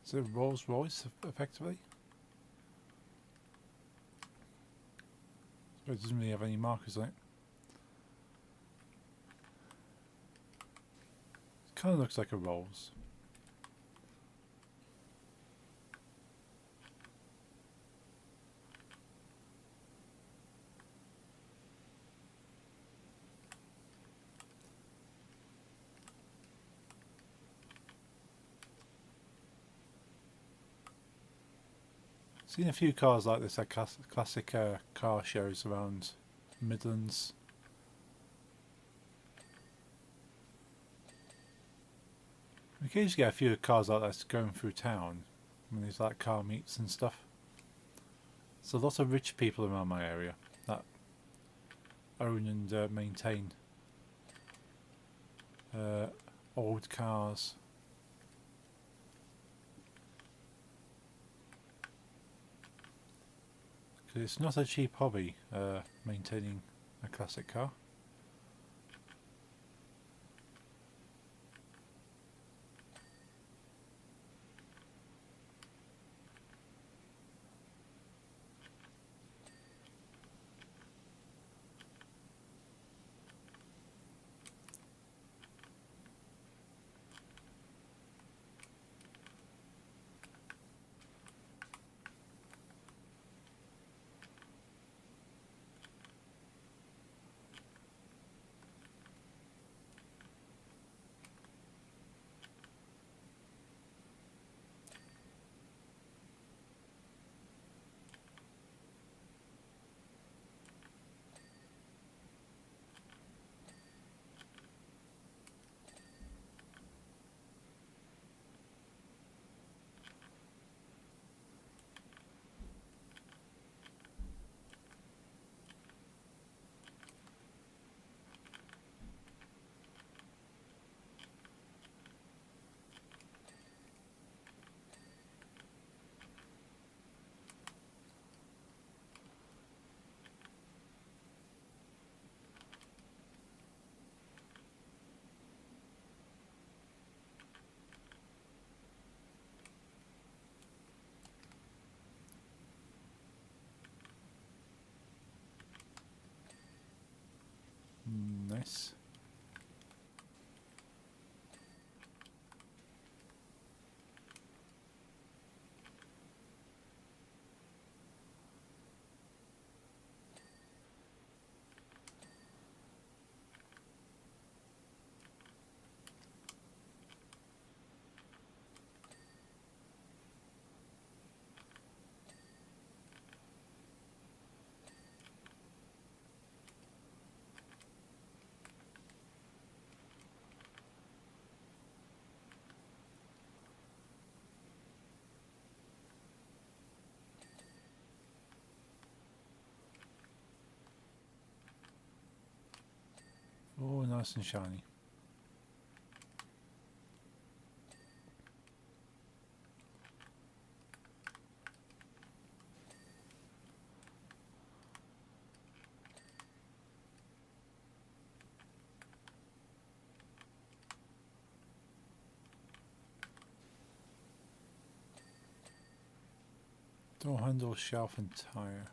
Is it a Rolls Royce, effectively? But it doesn't really have any markers on it. It kind of looks like a Rolls. Seen a few cars like this at classic car shows around Midlands. We occasionally get a few cars like this going through town when there's like car meets and stuff. There's a lot of rich people around my area that own and maintain old cars. Because it's not a cheap hobby, maintaining a classic car. Nice. Oh, nice and shiny. Door handle, shelf and tyre.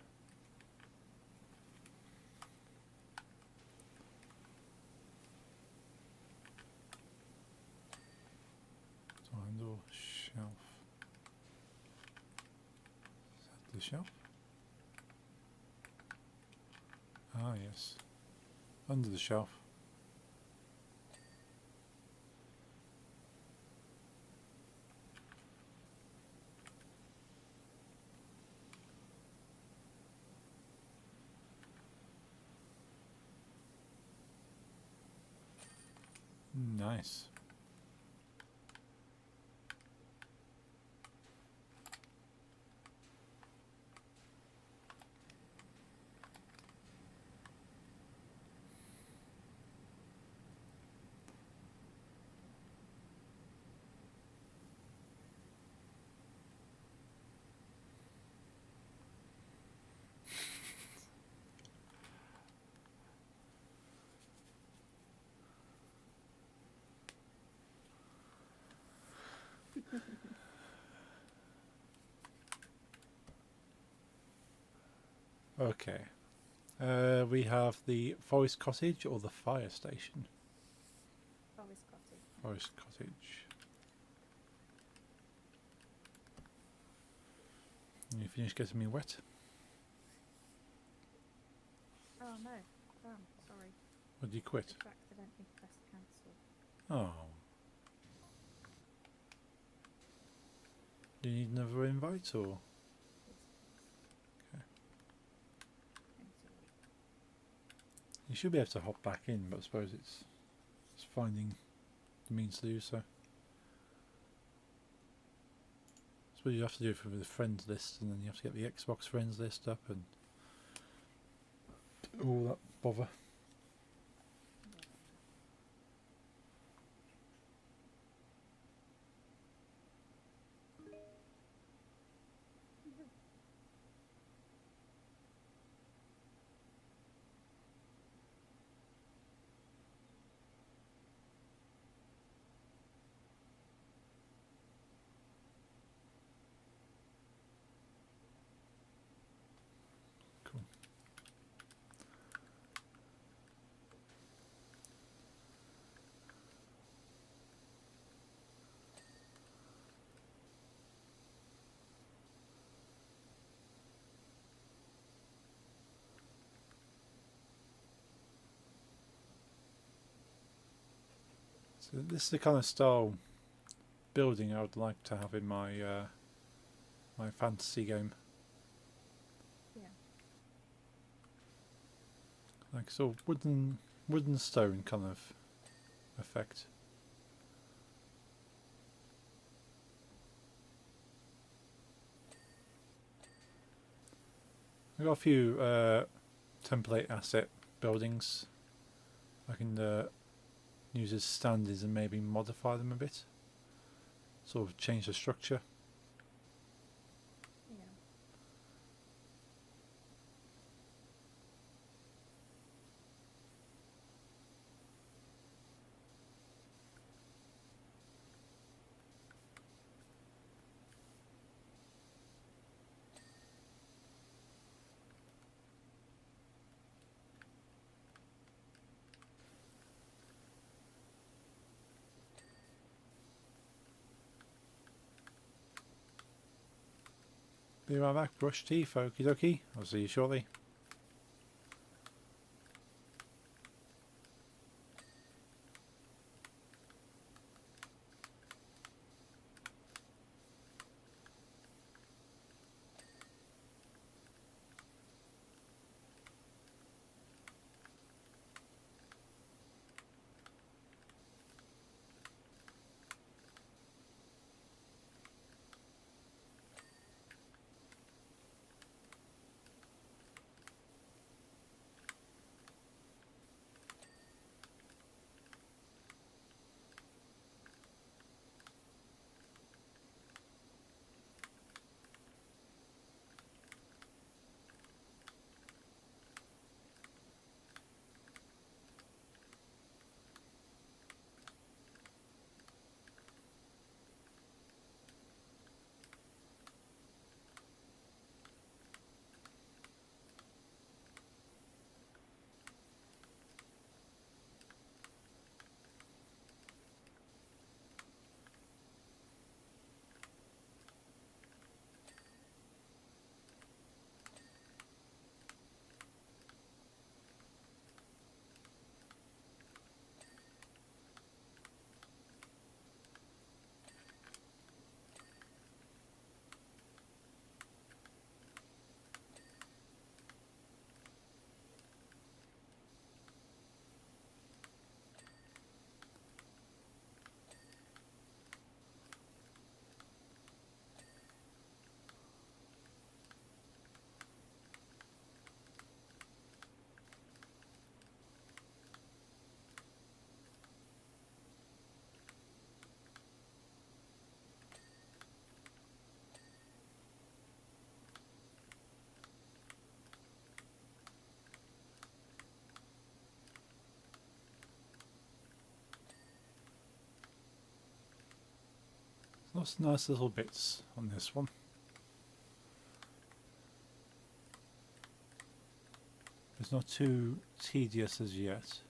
Door handle, shelf. Is that the shelf? Ah, yes. Under the shelf. Nice. Okay. We have the forest cottage or the fire station. Forest cottage. Forest cottage. You finished getting me wet? Oh no, damn, sorry. Or did you quit? Just accidentally pressed cancel. Oh. Do you need another invite or? Yes, please. Okay. Thanks a lot. You should be able to hop back in, but I suppose it's finding the means to do so. I suppose you have to do it with the friends list, and then you have to get the Xbox friends list up and all that bother. Cool. So this is the kind of style building I would like to have in my my fantasy game. Yeah. Like sort of wooden stone kind of effect. I've got a few template asset buildings I can use as standards and maybe modify them a bit. Sort of change the structure. Yeah. Be right back, brush teeth, okie dokie. I'll see you shortly. Lots of nice little bits on this one. It's not too tedious as yet.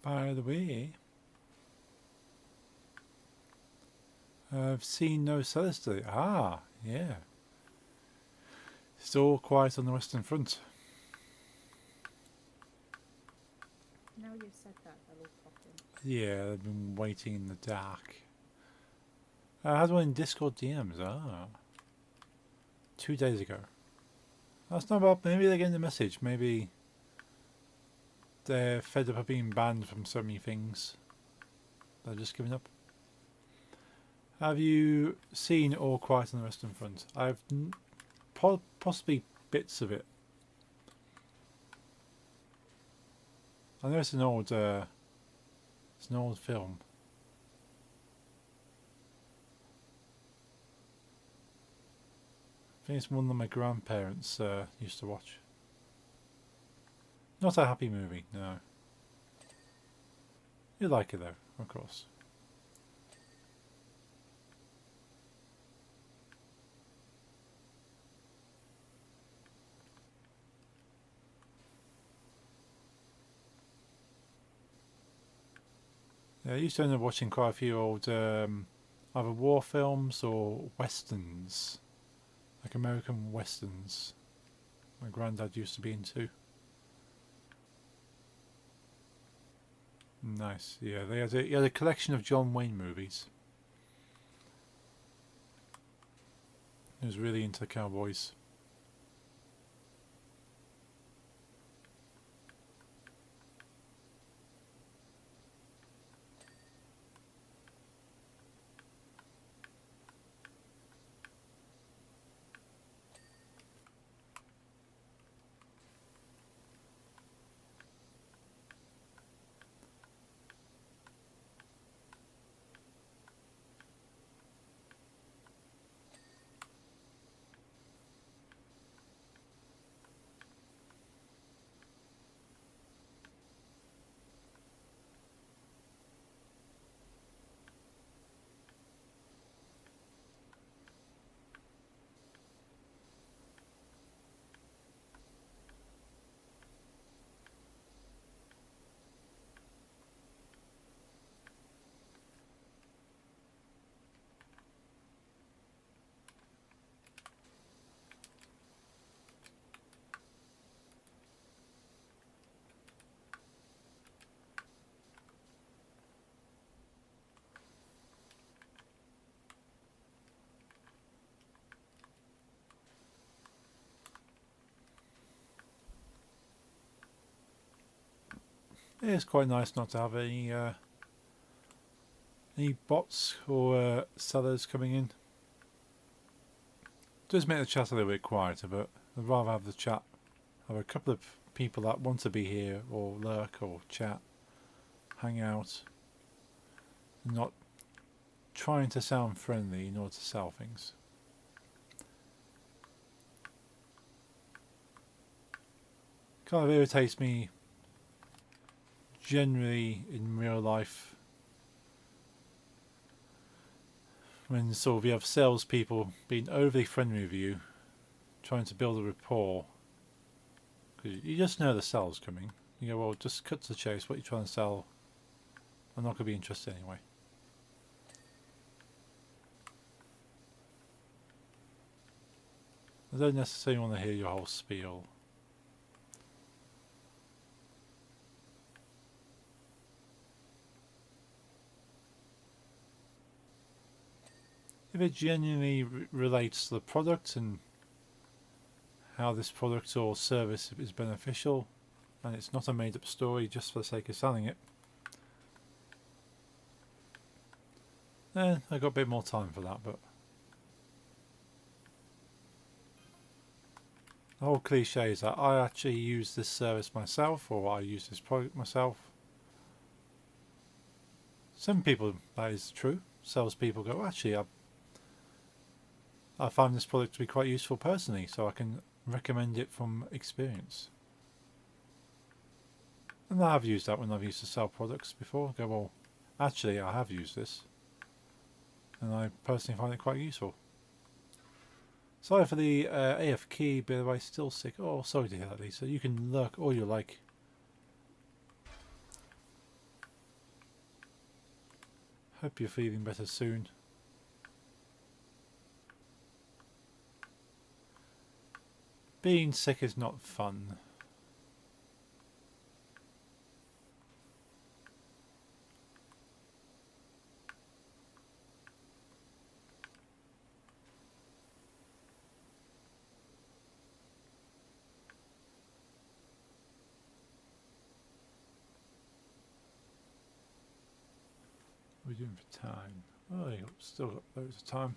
By the way, I've seen no sellers today. Ah, yeah. It's all quiet on the Western Front. Now you've said that, they'll all pop in. Yeah, they've been waiting in the dark. I had one in Discord DMs. Ah. 2 days ago. That's not bad. Maybe they're getting the message. Maybe they're fed up of being banned from so many things. They're just giving up. Have you seen All Quiet on the Western Front? I've possibly bits of it. I know it's an old film. I think it's one that my grandparents used to watch. Not a happy movie, no. You like it though, of course. Yeah, I used to end up watching quite a few old either war films or westerns. Like American westerns. My granddad used to be into. Nice, yeah. He had a collection of John Wayne movies. He was really into cowboys. It's quite nice not to have any bots or sellers coming in. Does make the chat a little bit quieter, but I'd rather have the chat, have a couple of people that want to be here or lurk or chat, hang out, not trying to sound friendly in order to sell things. Kind of irritates me generally in real life when sort of you have salespeople being overly friendly with you, trying to build a rapport, because you just know the sale's coming. You go, well, just cut to the chase. What you're trying to sell, I'm not going to be interested anyway. I don't necessarily want to hear your whole spiel. If it genuinely relates to the product and how this product or service is beneficial, and it's not a made-up story just for the sake of selling it, then I've got a bit more time for that. But the whole cliche is that I actually use this service myself, or I use this product myself. Some people, that is true. Salespeople go, actually, I find this product to be quite useful personally, so I can recommend it from experience. And I have used that when I've used to sell products before. I go, well, actually, I have used this, and I personally find it quite useful. Sorry for the AF key, by the way, still sick. Oh, sorry to hear that, Lisa. You can lurk all you like. Hope you're feeling better soon. Being sick is not fun. What are we doing for time? Oh, you've still got loads of time.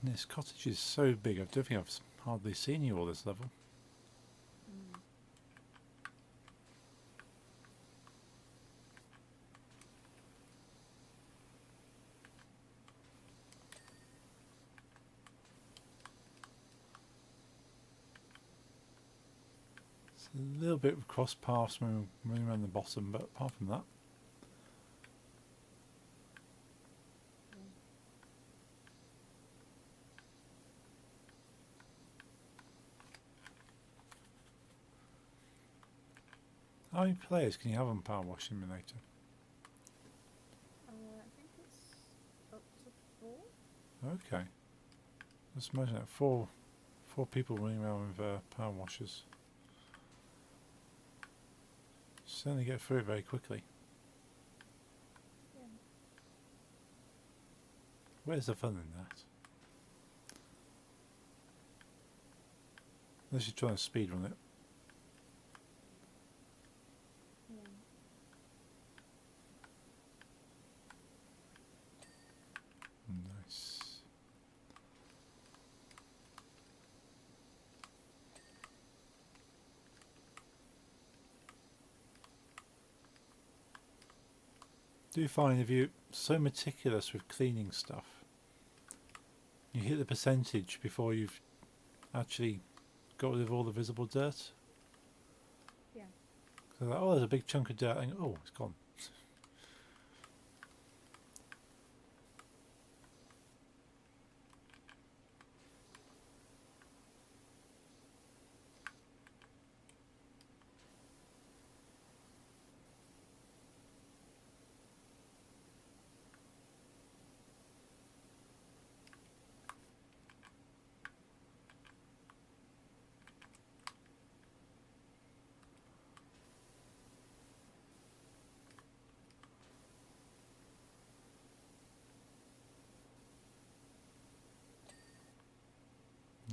This cottage is so big, I don't think I've hardly seen you all this level. Mm. It's a little bit of cross paths when we're running around the bottom, but apart from that, Yeah. how many players can you have on Powerwash Simulator? I think it's up to 4. Okay. Let's imagine that. Four people running around with power washers. Certainly get through it very quickly. Yeah. Where's the fun in that? Unless you're trying to speedrun it. Yeah. Nice. Do you find if you're so meticulous with cleaning stuff, you hit the percentage before you've actually got rid of all the visible dirt? Yeah. So like, oh, there's a big chunk of dirt, and oh, it's gone.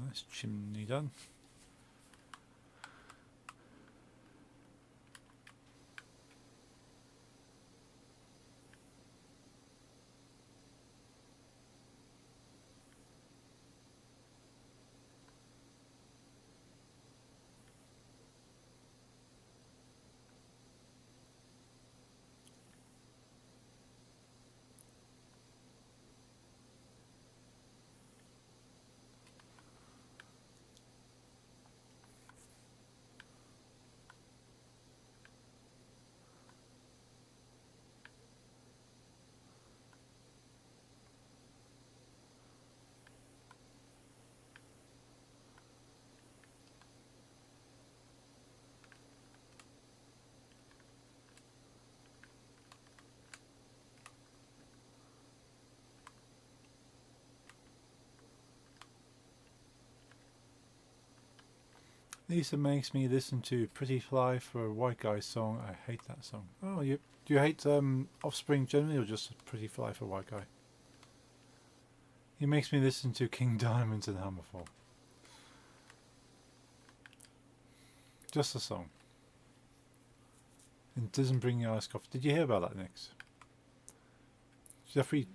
Nice chimney done. Lisa makes me listen to Pretty Fly for a White Guy song. I hate that song. Oh, do you hate Offspring generally or just Pretty Fly for a White Guy? He makes me listen to King Diamonds and Hammerfall. Just the song. It doesn't bring you iced coffee. Did you hear about that, Nix? Jeffrey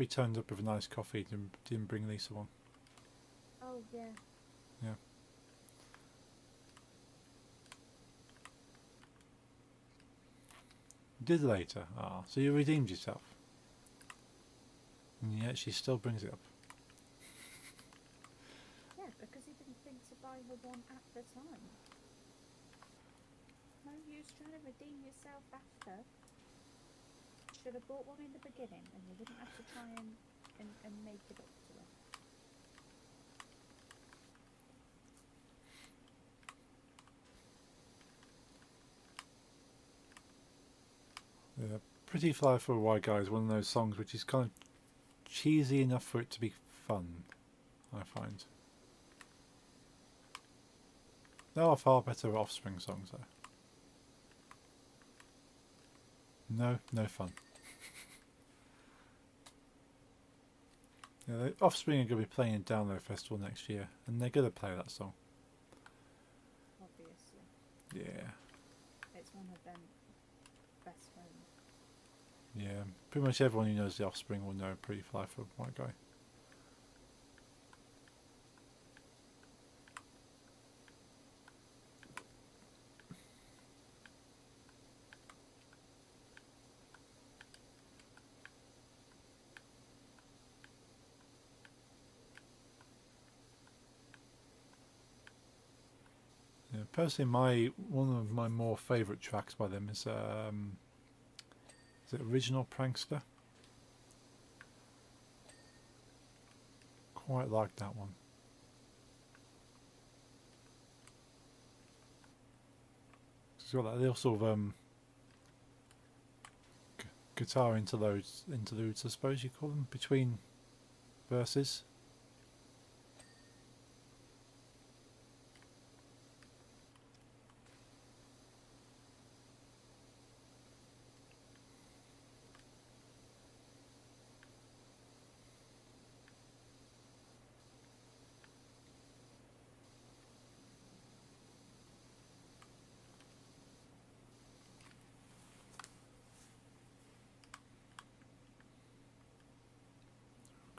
turned up with an iced coffee. Didn't bring Lisa one. Oh, yeah. Yeah. Did later. Ah, so you redeemed yourself. And yet she still brings it up. Yeah, because he didn't think to buy her one at the time. No use trying to redeem yourself after. Should have bought one in the beginning and you wouldn't have to try and make it up to her. Yeah, Pretty Fly for a White Guy is one of those songs which is kind of cheesy enough for it to be fun, I find. There are far better Offspring songs though. No fun. Yeah, the Offspring are going to be playing at Download Festival next year, and they're going to play that song. Obviously. Yeah. It's one of them best friends. Yeah, pretty much everyone who knows the Offspring will know Pretty Fly for a White Guy. personally, one of my more favourite tracks by them is it Original Prankster? Quite like that one. It's got that little sort of guitar interludes, I suppose you call them, between verses.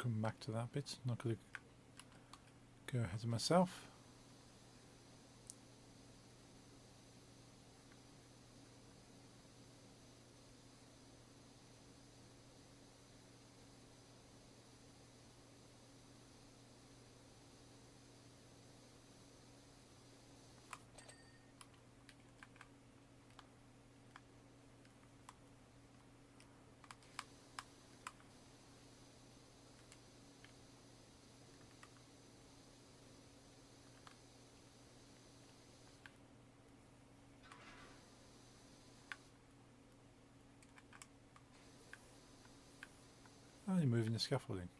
Come back to that bit. Not going to go ahead of myself. Oh, you're moving the scaffolding.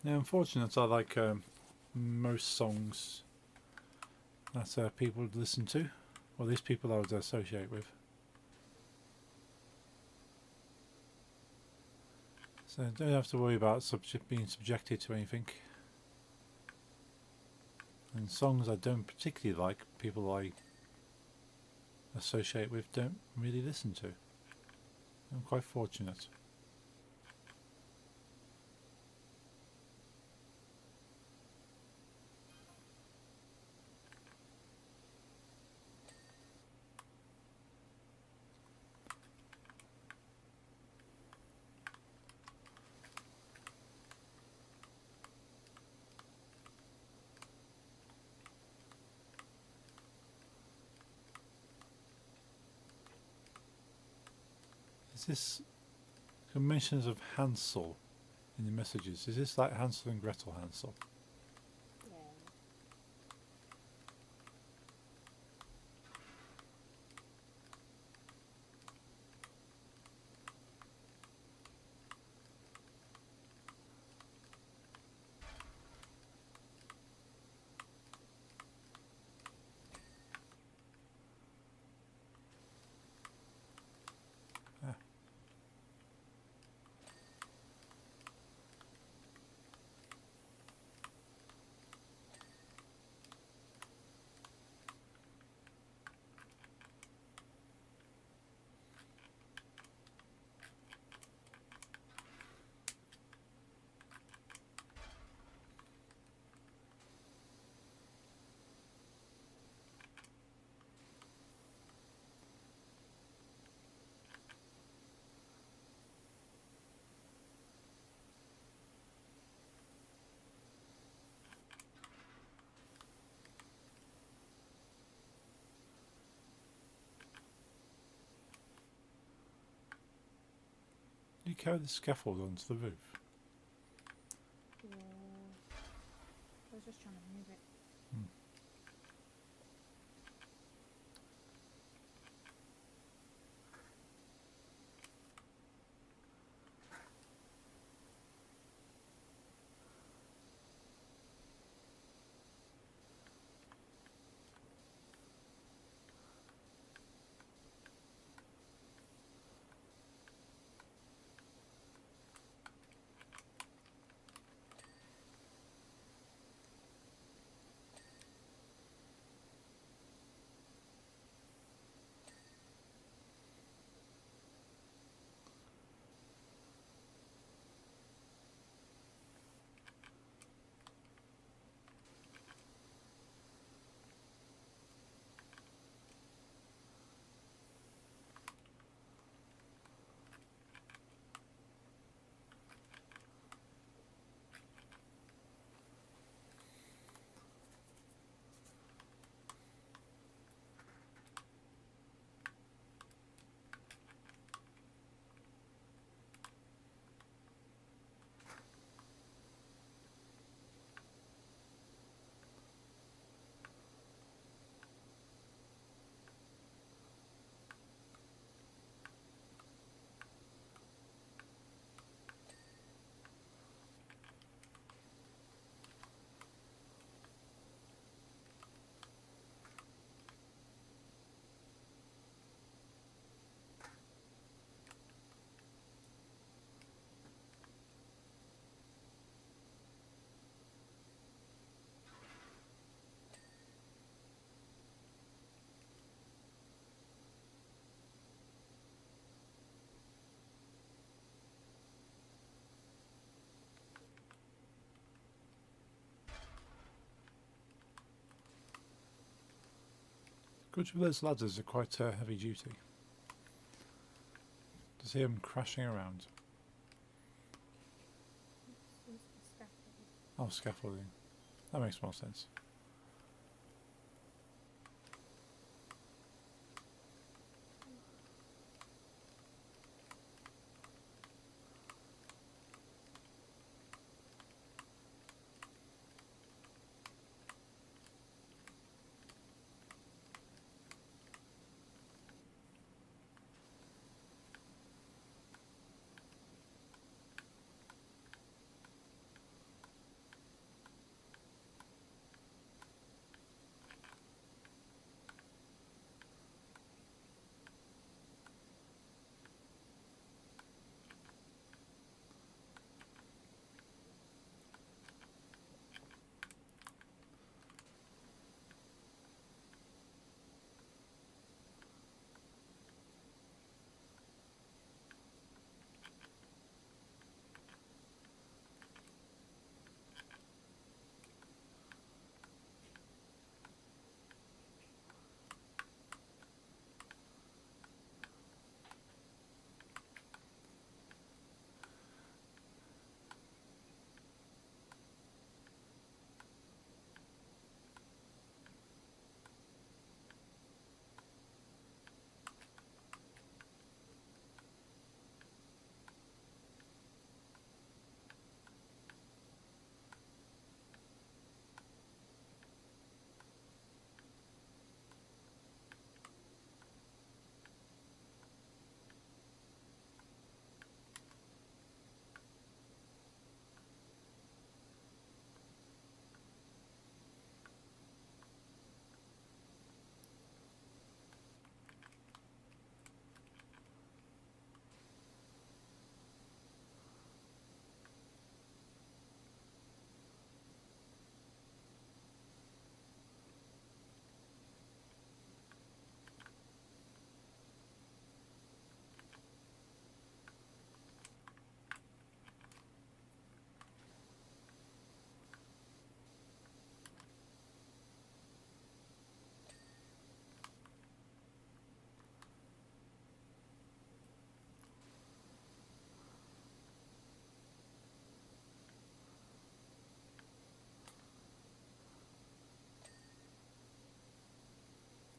Now, unfortunately, I like most songs that people would listen to, or at least people I would associate with. So don't have to worry about being subjected to anything. And songs I don't particularly like, people I associate with don't really listen to. I'm quite fortunate. Is this mentions of Hansel in the messages? Is this like Hansel and Gretel Hansel? Yeah. Ah. you carry the scaffold onto the roof? Yeah. I was just trying to move it. Hmm. Good for those ladders are quite heavy duty. Just hear them crashing around. It's the scaffold. Oh, scaffolding. That makes more sense.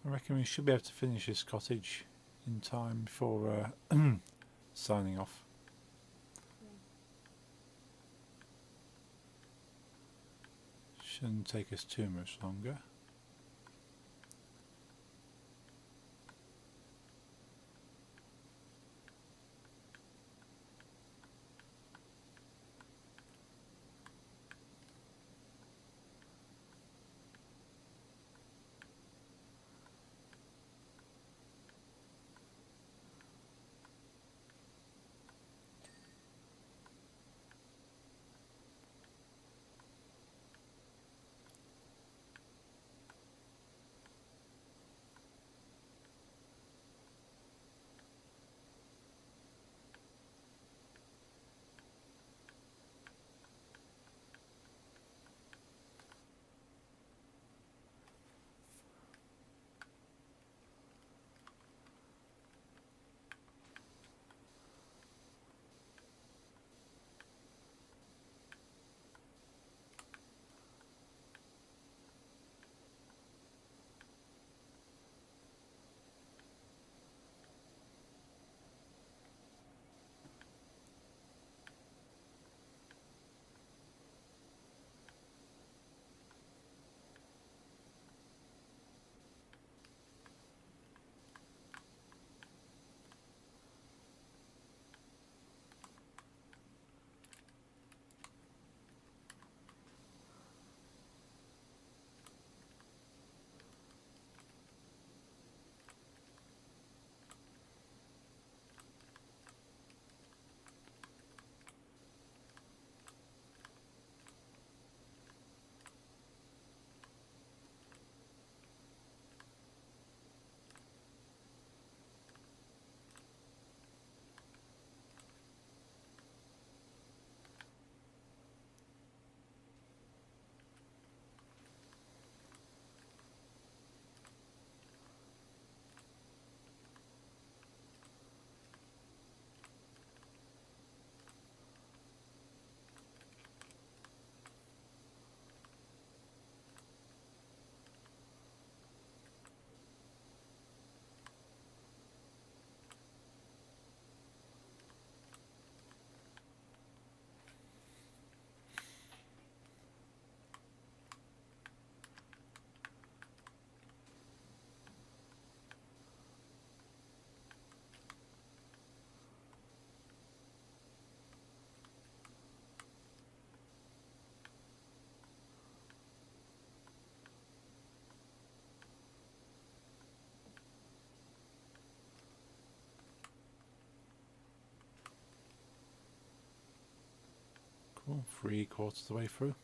I reckon we should be able to finish this cottage in time before signing off. Shouldn't take us too much longer. Cool, 3/4 of the way through.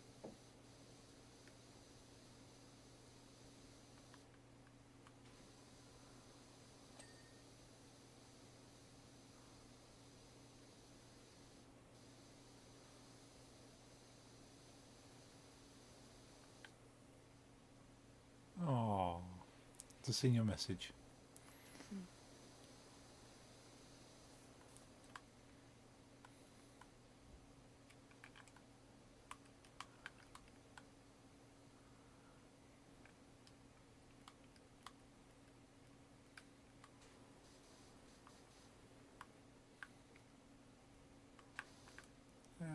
Oh, just seen your message. Yeah.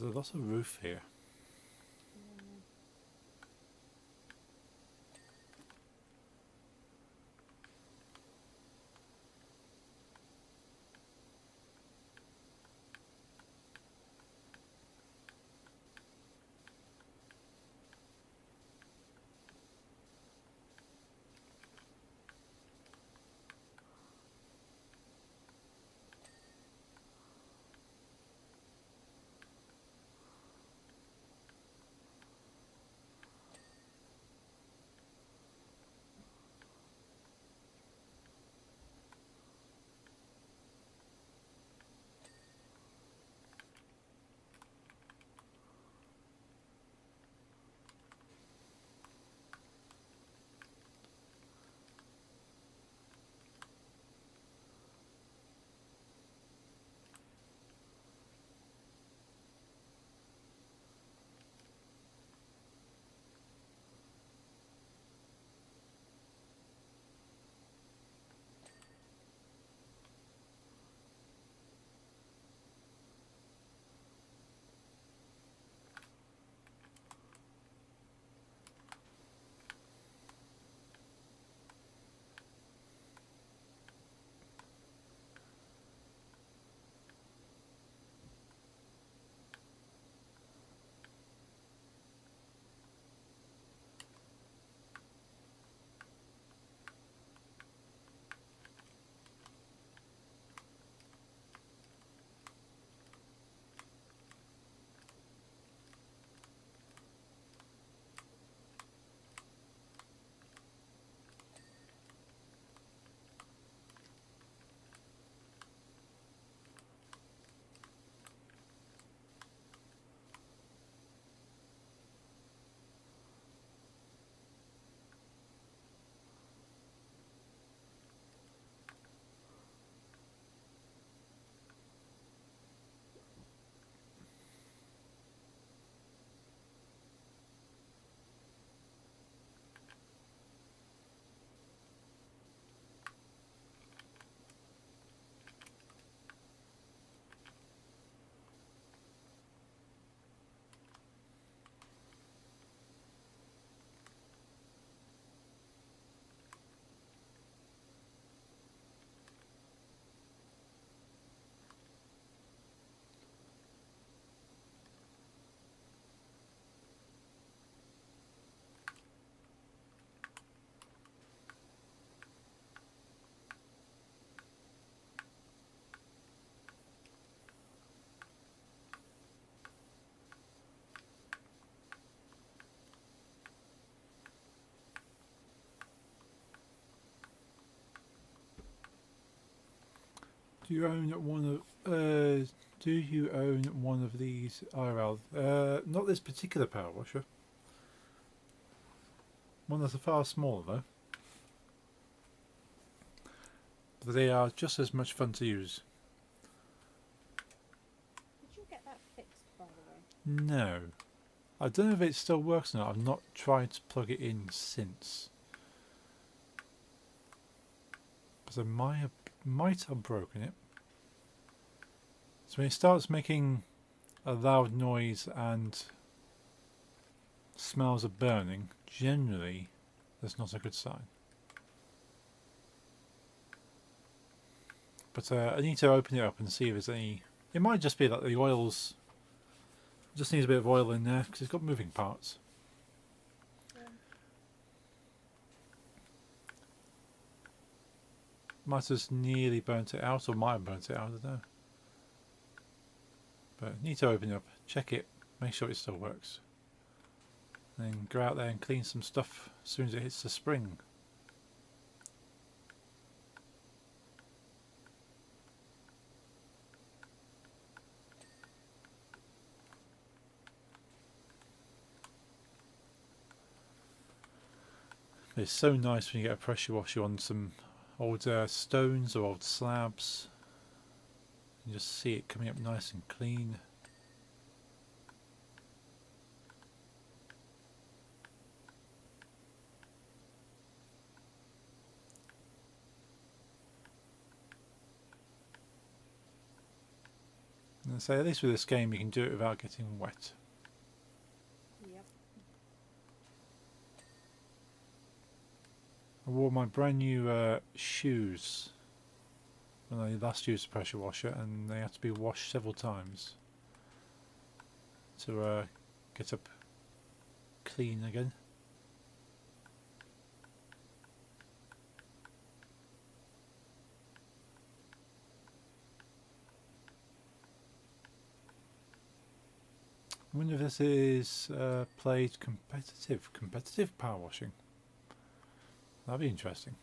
There's a lot of roof here. Yeah. Do you own one of? Do you own one of these IRL? Not this particular power washer. One that's far smaller though. But they are just as much fun to use. Did you get that fixed, by the way? No, I don't know if it still works or not. I've not tried to plug it in since. Because I might have broken it. So when it starts making a loud noise and smells of burning, generally that's not a good sign. But I need to open it up and see if there's any. It might just be that the oil's just needs a bit of oil in there because it's got moving parts. Yeah. Might have just nearly burnt it out, or might have burnt it out, I don't know. But need to open it up, check it, make sure it still works. Then go out there and clean some stuff as soon as it hits the spring. It's so nice when you get a pressure washer on some old stones or old slabs. You just see it coming up nice and clean. And so at least with this game you can do it without getting wet. Yep. I wore my brand new shoes when I last used the pressure washer, and they had to be washed several times to get up clean again. I wonder if this is played competitive power washing. That'd be interesting.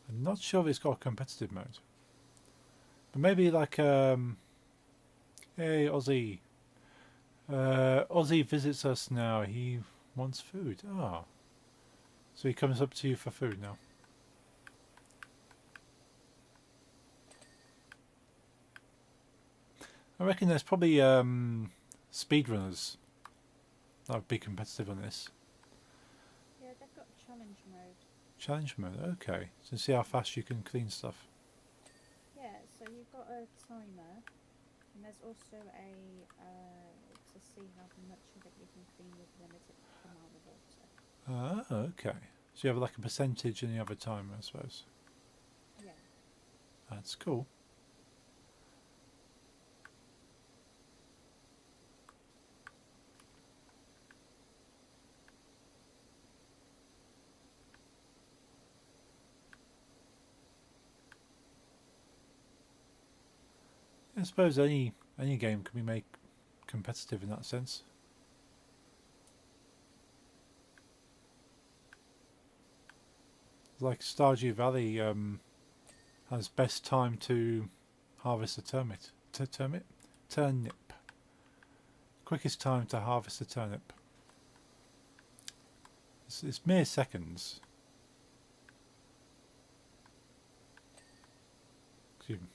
I'm not sure if it's got a competitive mode, but maybe like hey Ozzy, Ozzy visits us now. He wants food. Ah, so he comes up to you for food now. I reckon there's probably speedrunners that would be competitive on this. Yeah, they've got challenge mode. Challenge mode, okay. So see how fast you can clean stuff. Yeah, so you've got a timer, and there's also a to see how much of it you can clean with limited amount of water. Ah, okay. So you have like a percentage and you have a timer, I suppose. Yeah. That's cool. I suppose any game can be made competitive in that sense. Like Stardew Valley has best time to harvest a turnip. Quickest time to harvest a turnip. It's mere seconds. Excuse me.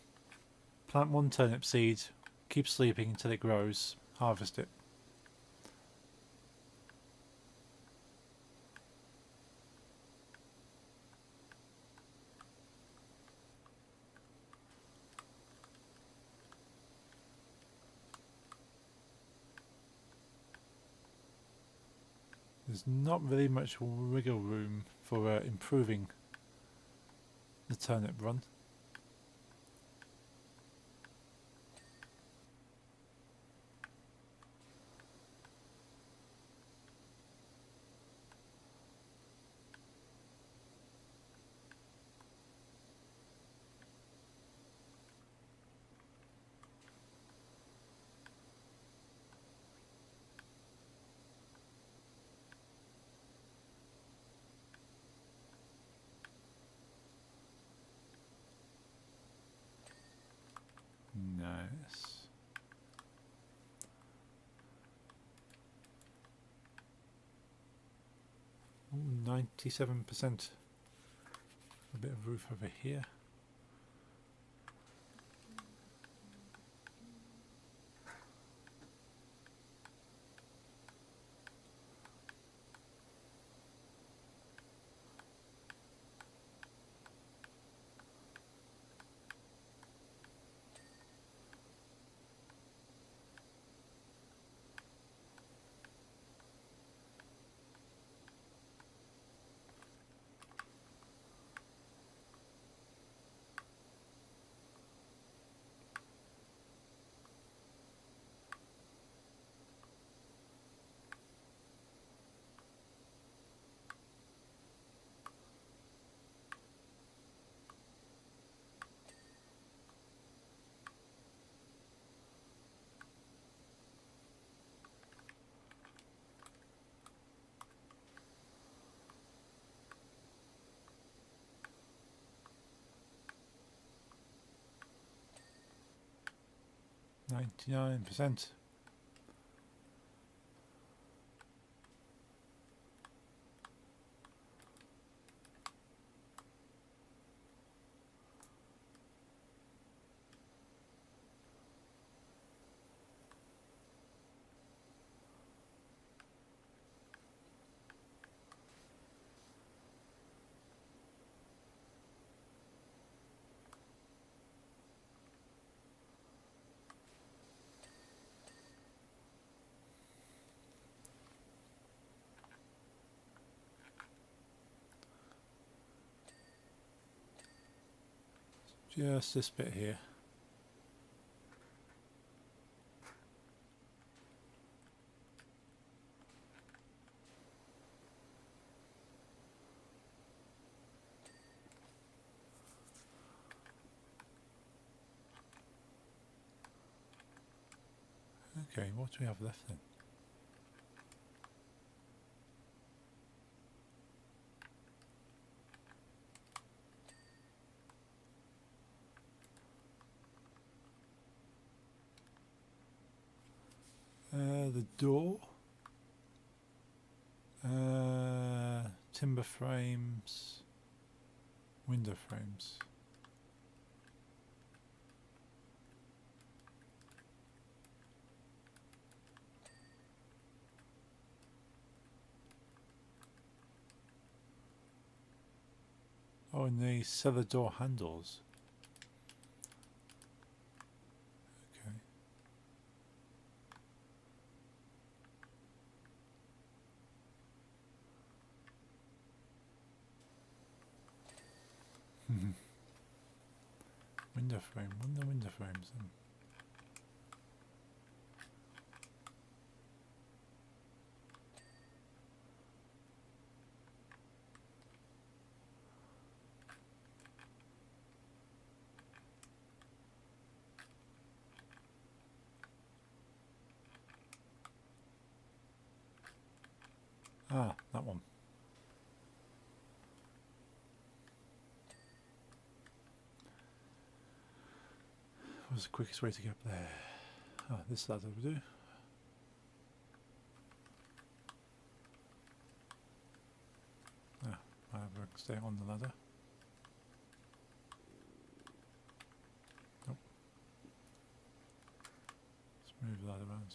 Plant one turnip seed, keep sleeping until it grows, harvest it. There's not really much wiggle room for improving the turnip run. Nice. Ooh, 97%. A bit of roof over here. %. Just this bit here. Okay, what do we have left then? The door, timber frames, window frames. Oh, and the cellar door handles. Okay. Window frame. Wonder window frames then. Ah, that one. What was the quickest way to get up there? Ah, this ladder will do. Ah, I have to stay on the ladder. Nope. Let's move the ladder around.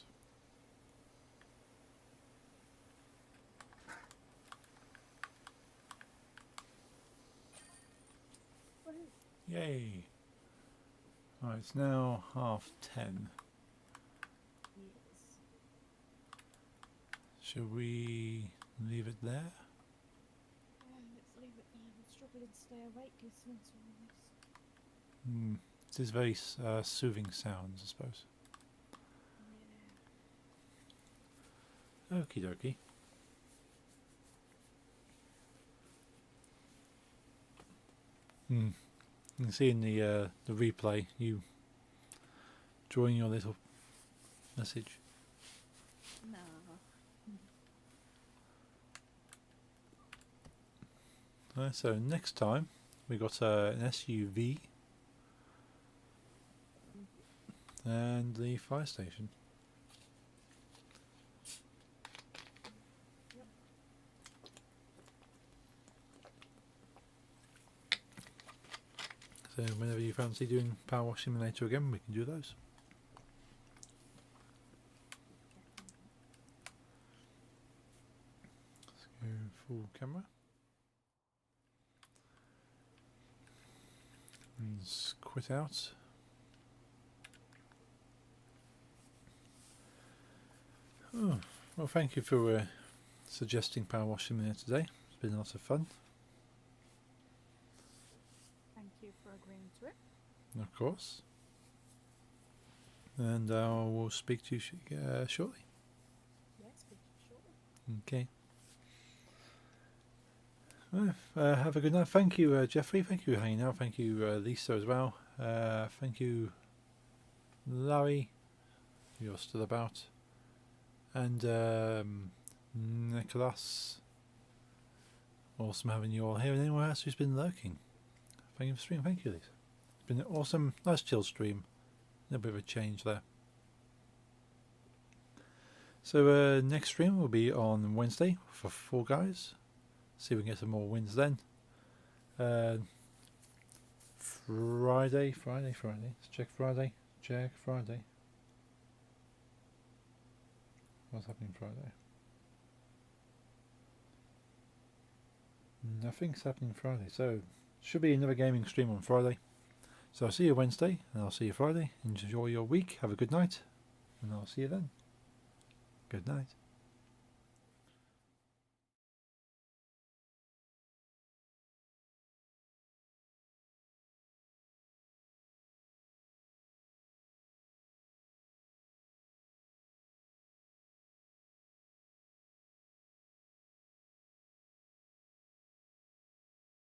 Yay! Right, it's now 10:30. Yes. Shall we leave it there? Let's leave it there. I'm struggling to stay awake listening to all this. Hmm. It is very soothing sounds, I suppose. Yeah. Okie dokie. You can see in the replay you drawing your little message. No. So next time we got an SUV and the fire station. So whenever you fancy doing Powerwash Simulator again, we can do those. Let's go full camera. Let's quit out. Oh, well, thank you for suggesting Powerwash Simulator today. It's been a lot of fun. Thank you for agreeing to it. Of course. And I will speak to you shortly. Yes, speak to you shortly. Okay. Well, have a good night. Thank you, Jeffrey. Thank you for hanging out. Thank you, Lisa, as well. Thank you, Larry. You're still about. And Nicholas. Awesome having you all here. And anyone else who's been lurking. Thank you for streaming. Thank you, Lisa. It's been an awesome, nice chill stream. A little bit of a change there. So next stream will be on Wednesday for Fall Guys. See if we can get some more wins then. Friday. Let's check Friday. What's happening Friday? Nothing's happening Friday. So should be another gaming stream on Friday. So I'll see you Wednesday and I'll see you Friday. Enjoy your week. Have a good night. And I'll see you then. Good night.